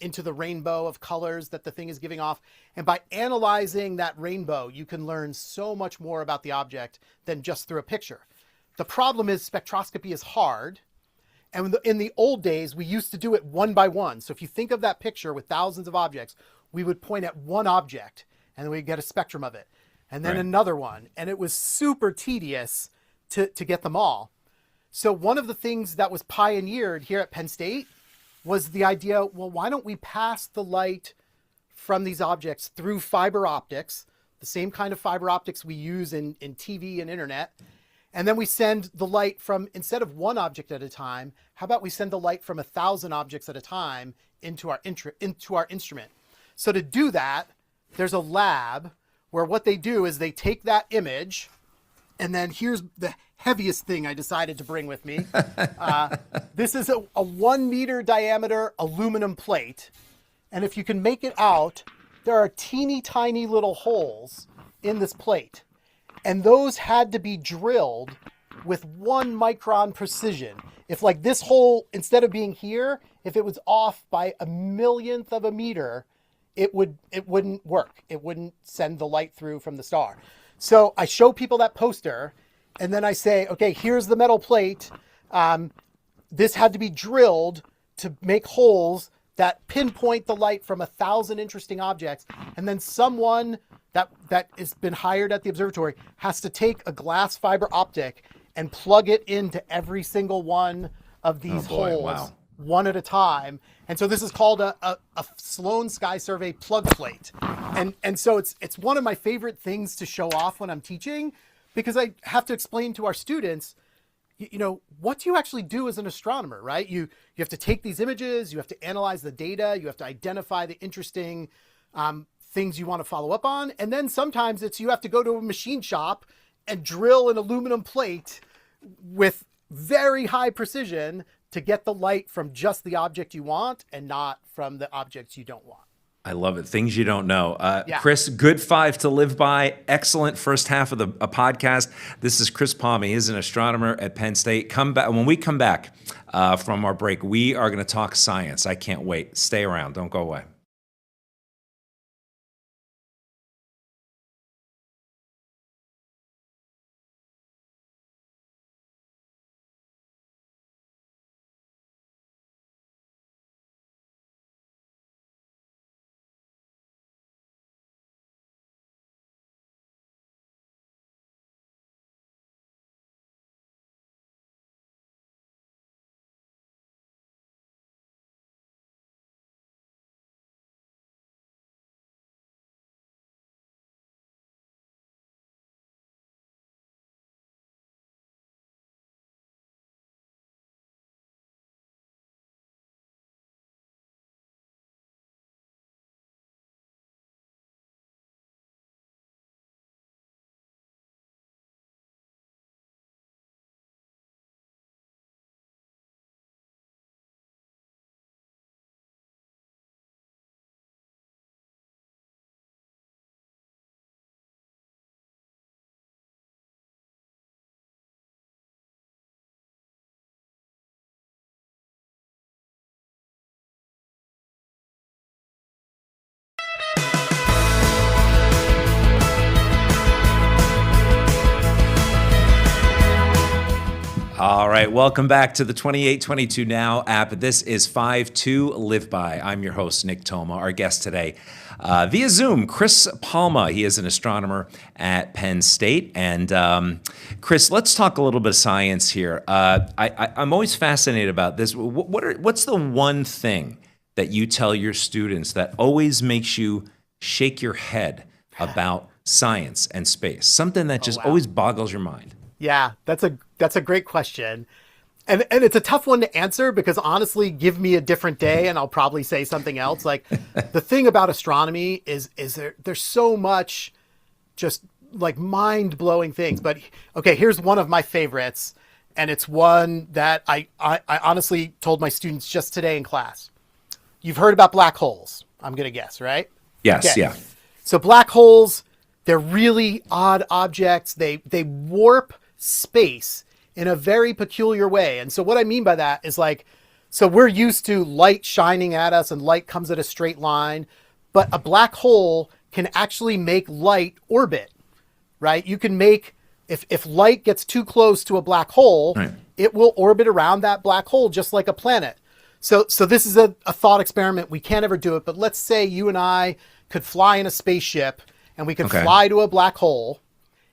into the rainbow of colors that the thing is giving off. And by analyzing that rainbow, you can learn so much more about the object than just through a picture. The problem is spectroscopy is hard. And in the old days, we used to do it one by one. So if you think of that picture with thousands of objects, we would point at one object and then we'd get a spectrum of it. And then
Right.
another one. And it was super tedious to get them all. So one of the things that was pioneered here at Penn State was the idea, well, why don't we pass the light from these objects through fiber optics, the same kind of fiber optics we use in TV and internet. And then we send the light from, instead of one object at a time, how about we send the light from 1,000 objects at a time into our instrument? So to do that, there's a lab where what they do is they take that image, and then here's the heaviest thing I decided to bring with me. This is a 1 meter diameter aluminum plate. And if you can make it out, there are teeny tiny little holes in this plate. And those had to be drilled with 1 micron precision. If, like, this hole, instead of being here, if it was off by a millionth of a meter, it wouldn't work. It wouldn't send the light through from the star. So I show people that poster, and then I say, okay, here's the metal plate. This had to be drilled to make holes that pinpoint the light from 1,000 interesting objects. And then someone that has been hired at the observatory has to take a glass fiber optic and plug it into every single one of these
boy,
holes
wow.
one at a time. And so this is called a Sloan Sky Survey plug plate. And so it's one of my favorite things to show off when I'm teaching, because I have to explain to our students, you know, what do you actually do as an astronomer, right? You have to take these images, you have to analyze the data, you have to identify the interesting things you want to follow up on. And then sometimes you have to go to a machine shop and drill an aluminum plate with very high precision to get the light from just the object you want and not from the objects you don't want.
I love it. Things you don't know.
Yeah.
Chris, good 5 to live by. Excellent first half of a podcast. This is Chris Palma. He's an astronomer at Penn State. Come back when we come back from our break. We are going to talk science. I can't wait. Stay around. Don't go away. All right, welcome back to the 2822 Now app. This is 5 to Live By. I'm your host, Nick Toma. Our guest today, via Zoom, Chris Palma. He is an astronomer at Penn State. And Chris, let's talk a little bit of science here. I'm always fascinated about this. What's the one thing that you tell your students that always makes you shake your head about science and space? Something that just always boggles your mind.
Yeah, that's a great question. And it's a tough one to answer, because honestly, give me a different day and I'll probably say something else. Like, the thing about astronomy is there's so much just like mind-blowing things. But okay, here's one of my favorites, and it's one that I honestly told my students just today in class. You've heard about black holes, I'm gonna guess, right?
Yes,
Okay.
yeah.
So black holes, they're really odd objects. They warp space in a very peculiar way. And so what I mean by that is, like, so we're used to light shining at us and light comes at a straight line, but a black hole can actually make light orbit, right? You can make, if light gets too close to a black hole,
Right.
it will orbit around that black hole just like a planet. So this is a thought experiment. We can't ever do it, but let's say you and I could fly in a spaceship and we could
Okay.
fly to a black hole.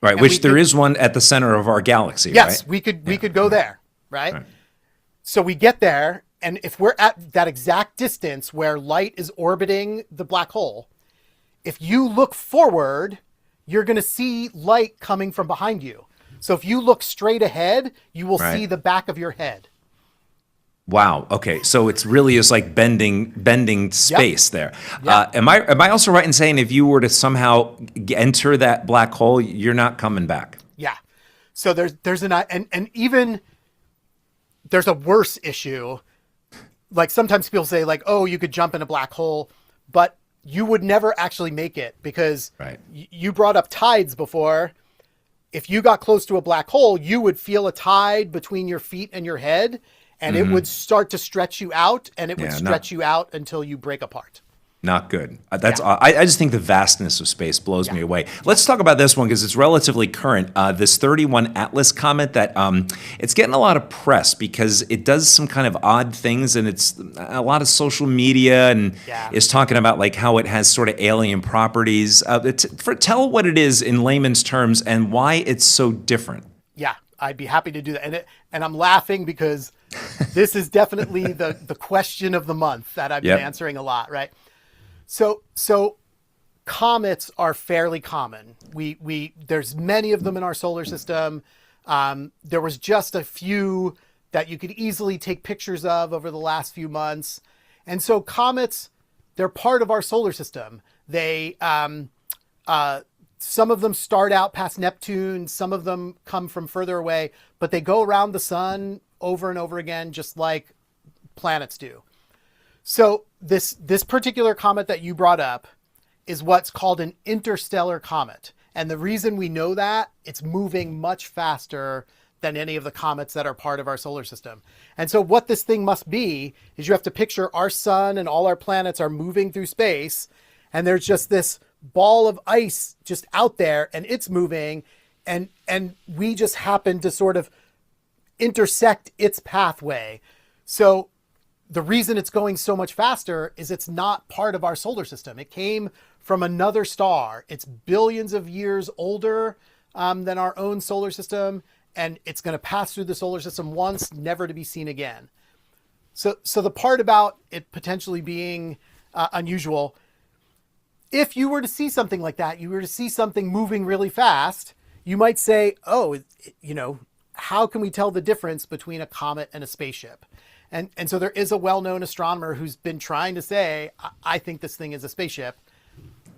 Right,
And
which
we
there
could-
is one at the center of our galaxy,
Yes,
right?
we could go there, right?
Right.
So we get there, and if we're at that exact distance where light is orbiting the black hole, if you look forward, you're going to see light coming from behind you. So if you look straight ahead, you will
Right.
see the back of your head.
Wow. Okay. So it's really is like bending space there.
Yep.
Am I also right in saying if you were to somehow enter that black hole, you're not coming back?
Yeah. So there's and even there's a worse issue. Like, sometimes people say, like, oh, you could jump in a black hole, but you would never actually make it, because
Right.
you brought up tides before. If you got close to a black hole, you would feel a tide between your feet and your head, and it would start to stretch you out, and it would
Yeah,
stretch you out until you break apart.
Not good. I just think the vastness of space blows me away. Let's talk about this one because it's relatively current. This 31 Atlas comet that it's getting a lot of press because it does some kind of odd things, and it's a lot of social media and is talking about like how it has sort of alien properties. Tell what it is in layman's terms and why it's so different.
Yeah, I'd be happy to do that. And I'm laughing because this is definitely the question of the month that I've been answering a lot, right? So comets are fairly common. There's many of them in our solar system. There was just a few that you could easily take pictures of over the last few months. And so comets, they're part of our solar system. They, some of them start out past Neptune, some of them come from further away, but they go around the sun over and over again, just like planets do. So this particular comet that you brought up is what's called an interstellar comet. And the reason we know that, it's moving much faster than any of the comets that are part of our solar system. And so what this thing must be is you have to picture our sun and all our planets are moving through space, and there's just this ball of ice just out there, and it's moving, and we just happen to sort of intersect its pathway. So the reason it's going so much faster is it's not part of our solar system. It came from another star. It's billions of years older than our own solar system, and it's going to pass through the solar system once, never to be seen again. So the part about it potentially being unusual, if you were to see something like that, you were to see something moving really fast, you might say, oh, how can we tell the difference between a comet and a spaceship? And so there is a well-known astronomer who's been trying to say, I think this thing is a spaceship.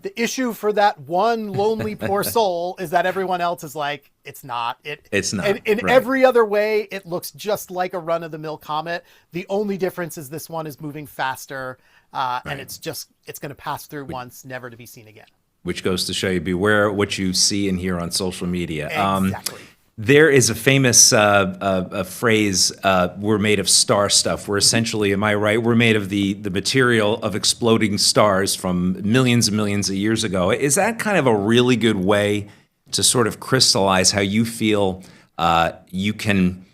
The issue for that one lonely poor soul is that everyone else is like, it's not.
It's not.
And in every other way, it looks just like a run-of-the-mill comet. The only difference is this one is moving faster, and it's going to pass through once, never to be seen again.
Which goes to show you, beware what you see and hear on social media.
Exactly.
There is a famous a phrase, we're made of star stuff. We're essentially, am I right? We're made of the material of exploding stars from millions and millions of years ago. Is that kind of a really good way to sort of crystallize how you feel you can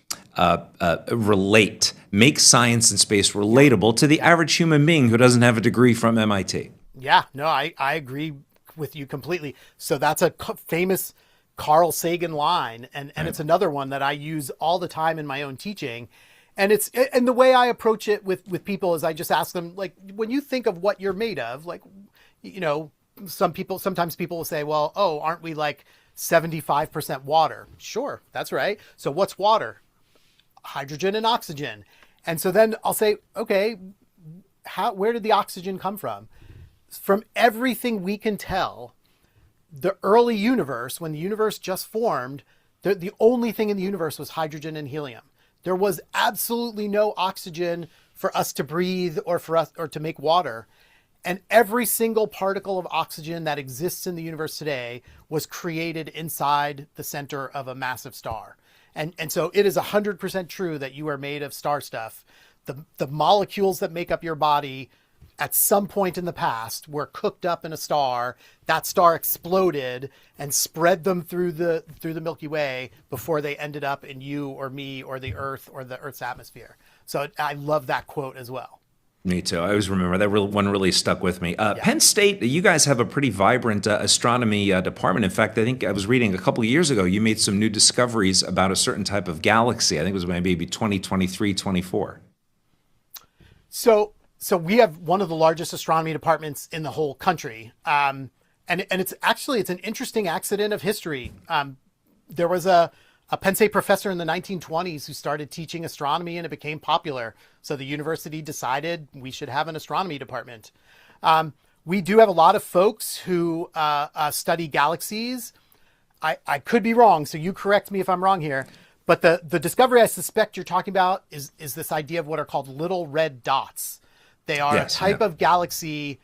make science and space relatable to the average human being who doesn't have a degree from MIT?
Yeah, no, I agree with you completely. So that's a famous Carl Sagan line, and it's another one that I use all the time in my own teaching. And the way I approach it with people is I just ask them, like, when you think of what you're made of, like, sometimes people will say, well, oh, aren't we like 75% water? Sure, that's right. So what's water? Hydrogen and oxygen. And so then I'll say, okay, where did the oxygen come from? From everything we can tell, the early universe, when the universe just formed, the only thing in the universe was hydrogen and helium. There was absolutely no oxygen for us to breathe or to make water. And every single particle of oxygen that exists in the universe today was created inside the center of a massive star. And so it is 100% true that you are made of star stuff. The molecules that make up your body at some point in the past were cooked up in a star. That star exploded and spread them through the Milky Way before they ended up in you or me or the Earth or the Earth's atmosphere. So I love that quote as well.
Me too. I always remember that one really stuck with me. Penn State, you guys have a pretty vibrant astronomy department. In fact, I think I was reading a couple of years ago, you made some new discoveries about a certain type of galaxy. I think it was maybe 2023, 24. So we have one of the largest astronomy departments in the whole country. And it's an interesting accident of history. There was a Penn State professor in the 1920s who started teaching astronomy, and it became popular. So the university decided we should have an astronomy department. We do have a lot of folks who study galaxies. I could be wrong, so you correct me if I'm wrong here. But the discovery I suspect you're talking about is this idea of what are called little red dots. They are a type of galaxy.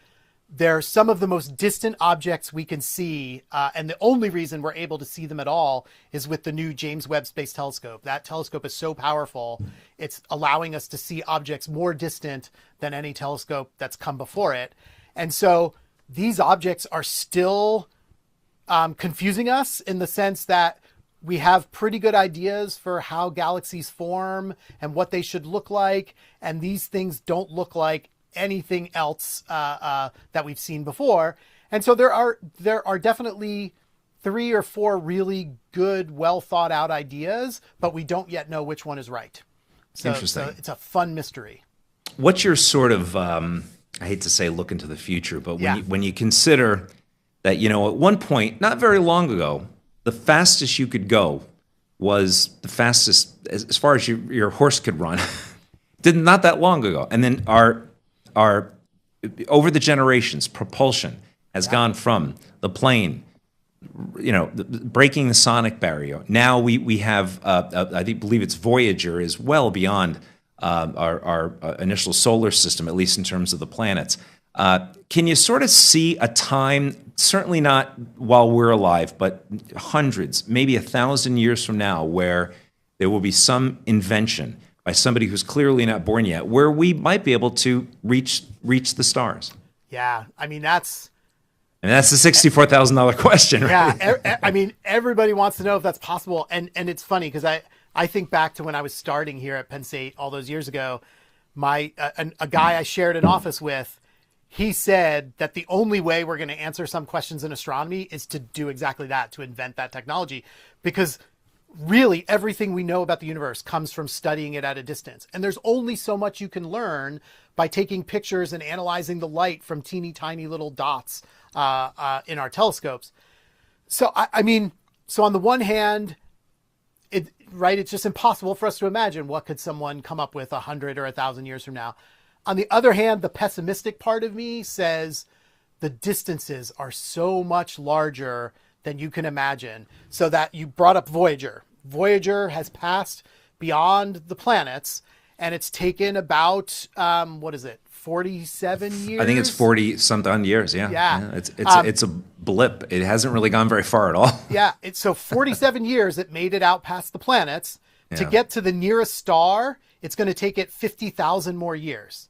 They're some of the most distant objects we can see. And the only reason we're able to see them at all is with the new James Webb Space Telescope. That telescope is so powerful, it's allowing us to see objects more distant than any telescope that's come before it.
And so these objects are still confusing us in the sense that we have pretty good ideas for how galaxies form and what they should look like. And these things don't look like anything else that we've seen before. And so there are definitely 3 or 4 really good, well thought out ideas, but we don't yet know which one is right. So,
Interesting.
So it's a fun mystery.
What's your sort of, I hate to say look into the future, but
Yeah.
when you consider that, you know, at one point, not very long ago, the fastest you could go was the fastest as far as your horse could run. Not that long ago. And then our over the generations, propulsion has gone from the plane, you know, breaking the sonic barrier. Now we have, I believe it's Voyager is well beyond our initial solar system, at least in terms of the planets. Can you sort of see a time, certainly not while we're alive, but hundreds, maybe 1,000 years from now, where there will be some invention by somebody who's clearly not born yet, where we might be able to reach the stars?
Yeah. I mean, that's
And that's the $64,000 question, right?
Yeah, I mean, everybody wants to know if that's possible, and it's funny because I think back to when I was starting here at Penn State all those years ago. A guy I shared an office with, he said that the only way we're going to answer some questions in astronomy is to do exactly that, to invent that technology, because really everything we know about the universe comes from studying it at a distance, and there's only so much you can learn by taking pictures and analyzing the light from teeny tiny little dots in our telescopes. So I mean, so on the one hand, it's just impossible for us to imagine what could someone come up with 100 or 1,000 years from now. On the other hand, the pessimistic part of me says the distances are so much larger than you can imagine. So that you brought up Voyager. Voyager has passed beyond the planets, and it's taken about, 47 years?
I think it's 40 something years. Yeah.
Yeah.
It's a blip. It hasn't really gone very far at all.
Yeah. So 47 years it made it out past the planets. To
Yeah.
get to the nearest star, it's going to take it 50,000 more years.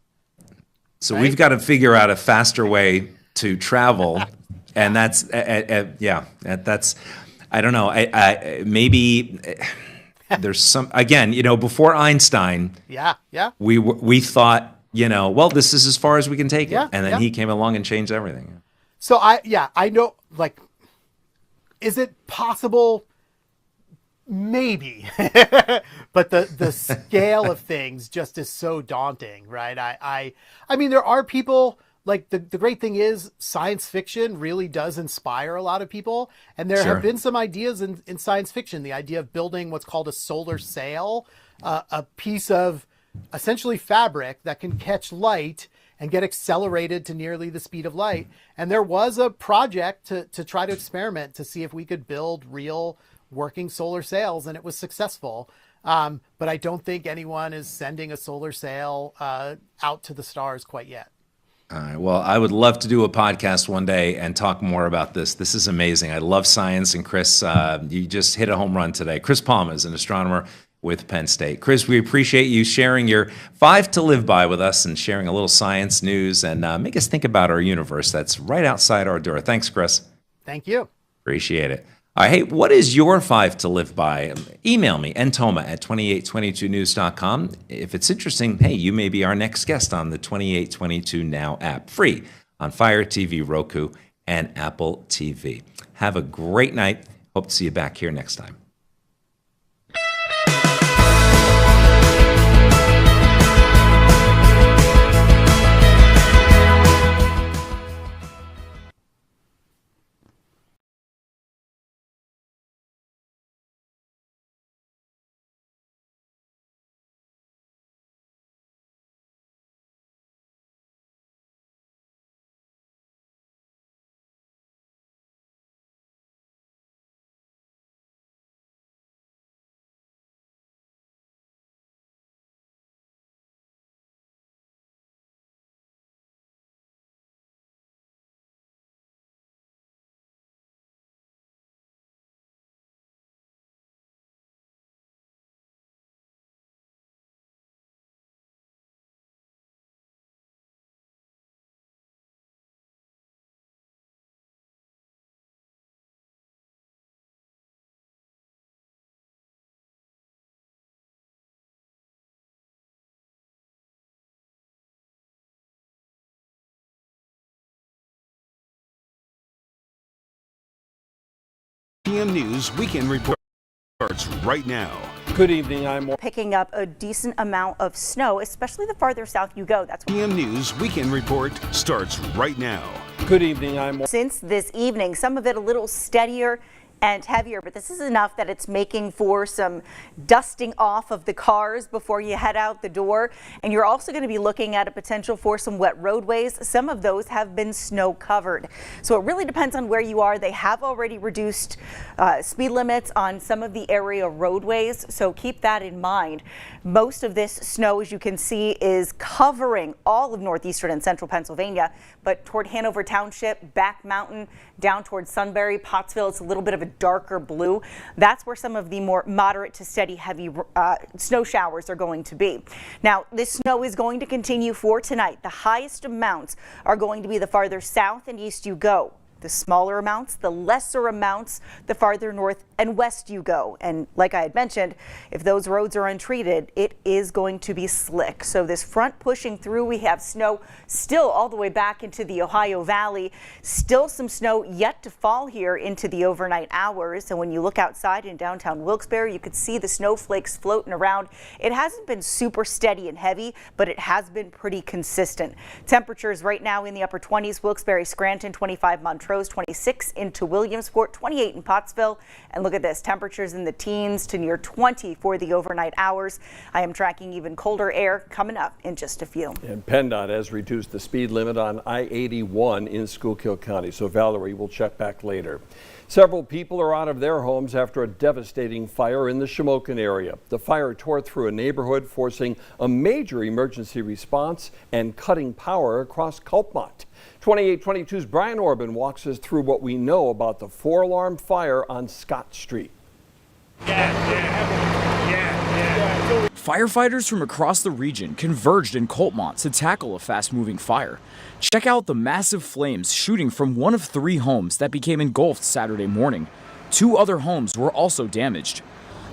So
Right?
we've got to figure out a faster way to travel, and that's that's I don't know. I maybe there's some, again, you know, before Einstein,
Yeah. Yeah.
we thought, you know, well, this is as far as we can take it,
Yeah,
and then
yeah.
he came along and changed everything.
So I know, like, is it possible? Maybe, but the scale of things just is so daunting, right? I mean, there are people, like, the great thing is science fiction really does inspire a lot of people, and there
Sure.
have been some ideas in science fiction. The idea of building what's called a solar sail, a piece of essentially fabric that can catch light and get accelerated to nearly the speed of light. And there was a project to try to experiment to see if we could build real working solar sails, and it was successful. But I don't think anyone is sending a solar sail out to the stars quite yet.
All right. Well, I would love to do a podcast one day and talk more about this. This is amazing. I love science, and Chris, you just hit a home run today. Chris Palma is an astronomer with Penn State. Chris, we appreciate you sharing your 5 to live by with us and sharing a little science news and make us think about our universe that's right outside our door. Thanks, Chris.
Thank you.
Appreciate it. All right, hey, what is your 5 to live by? Email me, ntoma@2822news.com. If it's interesting, hey, you may be our next guest on the 2822 Now app, free on Fire TV, Roku, and Apple TV. Have a great night. Hope to see you back here next time.
PM News Weekend Report starts right now.
Good evening, I'm
picking up a decent amount of snow, especially the farther south you go. That's
PM News Weekend Report starts right now.
Good evening, I'm
since this evening, some of it a little steadier and heavier, but this is enough that it's making for some dusting off of the cars before you head out the door. And you're also going to be looking at a potential for some wet roadways. Some of those have been snow covered. So it really depends on where you are. They have already reduced speed limits on some of the area roadways, so keep that in mind. Most of this snow, as you can see, is covering all of northeastern and central Pennsylvania, but toward Hanover Township, Back Mountain, down towards Sunbury, Pottsville, it's a little bit of a darker blue. That's where some of the more moderate to steady heavy snow showers are going to be. Now, this snow is going to continue for tonight. The highest amounts are going to be the farther south and east you go. The smaller amounts, the lesser amounts, the farther north and west you go. And like I had mentioned, if those roads are untreated, it is going to be slick. So this front pushing through, we have snow still all the way back into the Ohio Valley. Still some snow yet to fall here into the overnight hours. And when you look outside in downtown Wilkes-Barre, you could see the snowflakes floating around. It hasn't been super steady and heavy, but it has been pretty consistent. Temperatures right now in the upper 20s, Wilkes-Barre, Scranton, 25, Montrose, 26 into Williamsport, 28 in Pottsville. And look at this, temperatures in the teens to near 20 for the overnight hours. I am tracking even colder air coming up in just a few.
And PennDOT has reduced the speed limit on I-81 in Schuylkill County. So Valerie will check back later. Several people are out of their homes after a devastating fire in the Shamokin area. The fire tore through a neighborhood, forcing a major emergency response and cutting power across Coltmont. 2822's Brian Orban walks us through what we know about the 4-alarm fire on Scott Street.
Firefighters from across the region converged in Coltmont to tackle a fast-moving fire. Check out the massive flames shooting from one of 3 homes that became engulfed Saturday morning. 2 other homes were also damaged.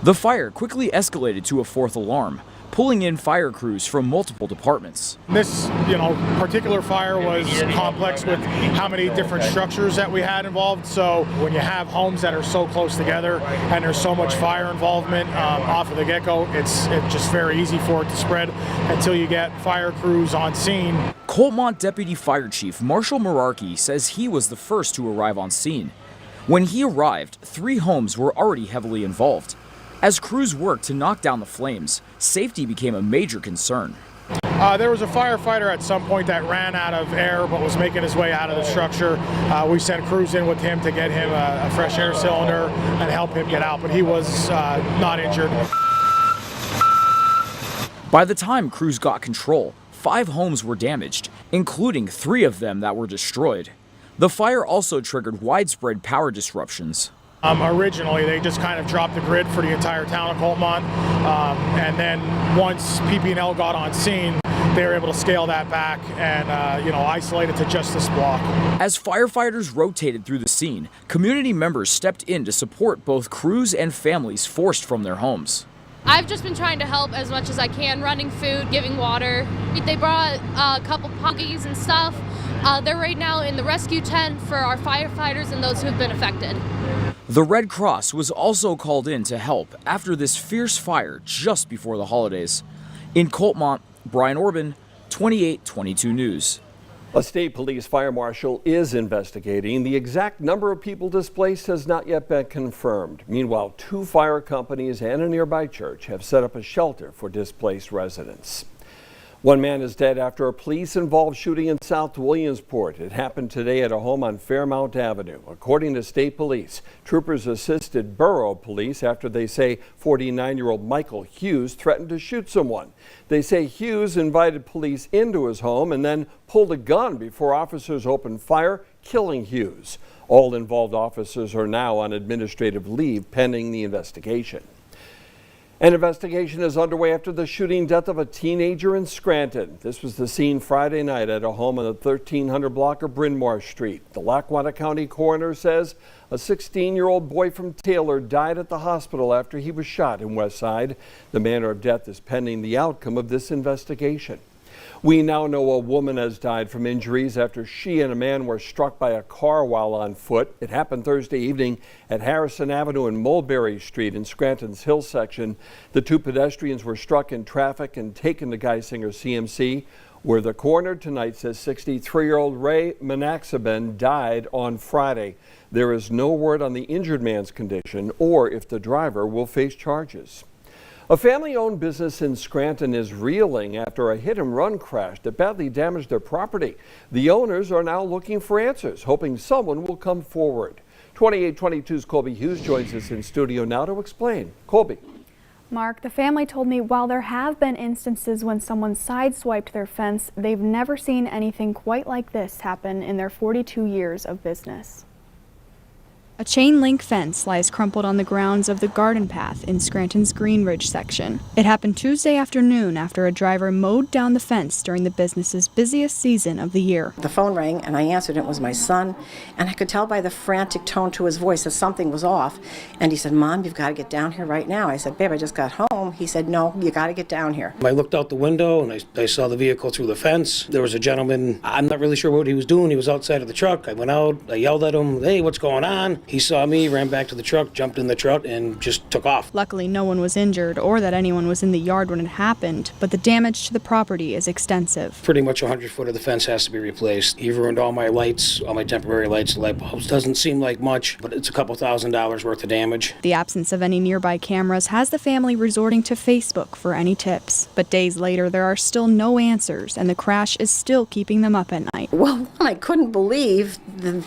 The fire quickly escalated to a 4th alarm, pulling in fire crews from multiple departments.
This, particular fire was complex with how many different structures that we had involved. So when you have homes that are so close together and there's so much fire involvement off of the get-go, it's just very easy for it to spread until you get fire crews on scene.
Coltmont Deputy Fire Chief Marshall Merarkey says he was the first to arrive on scene. When he arrived, 3 homes were already heavily involved. As crews worked to knock down the flames, safety became a major concern.
There was a firefighter at some point that ran out of air but was making his way out of the structure. We sent crews in with him to get him a fresh air cylinder and help him get out, but he was not injured.
By the time crews got control, 5 homes were damaged, including 3 of them that were destroyed. The fire also triggered widespread power disruptions.
Originally, they just kind of dropped the grid for the entire town of Coltmont, and then once PP&L got on scene, they were able to scale that back and isolate it to just this block.
As firefighters rotated through the scene, community members stepped in to support both crews and families forced from their homes.
I've just been trying to help as much as I can, running food, giving water. They brought a couple puggies and stuff. They're right now in the rescue tent for our firefighters and those who have been affected.
The Red Cross was also called in to help after this fierce fire just before the holidays. In Coltmont, Brian Orban, 2822 News.
A state police fire marshal is investigating. The exact number of people displaced has not yet been confirmed. Meanwhile, 2 fire companies and a nearby church have set up a shelter for displaced residents. 1 man is dead after a police-involved shooting in South Williamsport. It happened today at a home on Fairmount Avenue. According to state police, troopers assisted Borough Police after they say 49-year-old Michael Hughes threatened to shoot someone. They say Hughes invited police into his home and then pulled a gun before officers opened fire, killing Hughes. All involved officers are now on administrative leave pending the investigation. An investigation is underway after the shooting death of a teenager in Scranton. This was the scene Friday night at a home on the 1300 block of Bryn Mawr Street. The Lackawanna County coroner says a 16-year-old boy from Taylor died at the hospital after he was shot in Westside. The manner of death is pending the outcome of this investigation. We now know a woman has died from injuries after she and a man were struck by a car while on foot. It happened Thursday evening at Harrison Avenue and Mulberry Street in Scranton's Hill section. The two pedestrians were struck in traffic and taken to Geisinger CMC, where the coroner tonight says 63-year-old Ray Manaxaben died on Friday. There is no word on the injured man's condition or if the driver will face charges. A family-owned business in Scranton is reeling after a hit-and-run crash that badly damaged their property. The owners are now looking for answers, hoping someone will come forward. 2822's Colby Hughes joins us in studio now to explain. Colby.
Mark, the family told me while there have been instances when someone sideswiped their fence, they've never seen anything quite like this happen in their 42 years of business. A chain link fence lies crumpled on the grounds of the garden path in Scranton's Greenridge section. It happened Tuesday afternoon after a driver mowed down the fence during the business's busiest season of the year.
The phone rang and I answered. It was my son, and I could tell by the frantic tone to his voice that something was off. And he said, "Mom, you've got to get down here right now." I said, "Babe, I just got home." He said, "No, you got to get down here."
I looked out the window and I saw the vehicle through the fence. There was a gentleman, I'm not really sure what he was doing. He was outside of the truck. I went out, I yelled at him, "Hey, what's going on?" He saw me, ran back to the truck, jumped in the truck, and just took off.
Luckily, no one was injured or that anyone was in the yard when it happened, but the damage to the property is extensive.
Pretty much 100 foot of the fence has to be replaced. He ruined all my lights, all my temporary lights. The light bulbs doesn't seem like much, but it's a couple $1,000s worth of damage.
The absence of any nearby cameras has the family resorting to Facebook for any tips. But days later, there are still no answers, and the crash is still keeping them up at night.
Well, I couldn't believe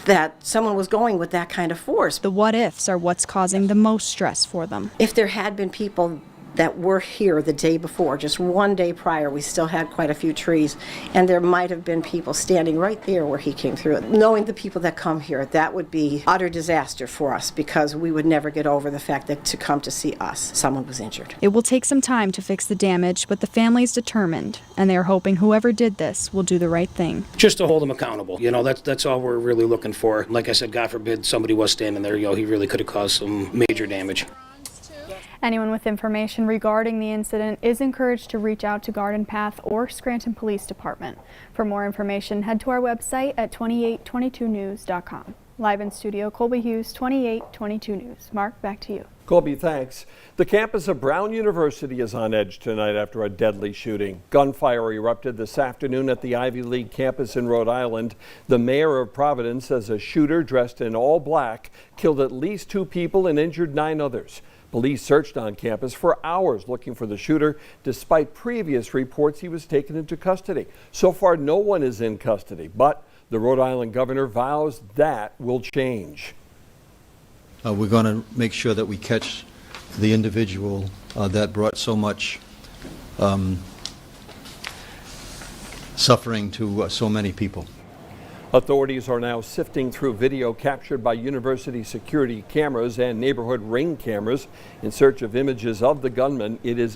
that someone was going with that kind of force.
The what-ifs are what's causing the most stress for them.
If there had been people that were here the day before, just one day prior, we still had quite a few trees, and there might have been people standing right there where he came through. Knowing the people that come here, that would be utter disaster for us, because we would never get over the fact that to come to see us, someone was injured.
It will take some time to fix the damage, but the family's determined, and they are hoping whoever did this will do the right thing.
Just to hold them accountable. You know, that's all we're really looking for. Like I said, God forbid somebody was standing there, you know, he really could have caused some major damage.
Anyone with information regarding the incident is encouraged to reach out to Garden Path or Scranton Police Department. For more information, head to our website at 2822news.com. Live in studio, Colby Hughes, 2822 News. Mark, back to you.
Colby, thanks. The campus of Brown University is on edge tonight after a deadly shooting. Gunfire erupted this afternoon at the Ivy League campus in Rhode Island. The mayor of Providence says a shooter dressed in all black killed at least 2 people and injured 9 others. Police searched on campus for hours looking for the shooter, despite previous reports he was taken into custody. So far, no one is in custody, but the Rhode Island governor vows that will change.
We're going to make sure that we catch the individual that brought so much suffering to so many people.
Authorities are now sifting through video captured by university security cameras and neighborhood ring cameras in search of images of the gunman. It is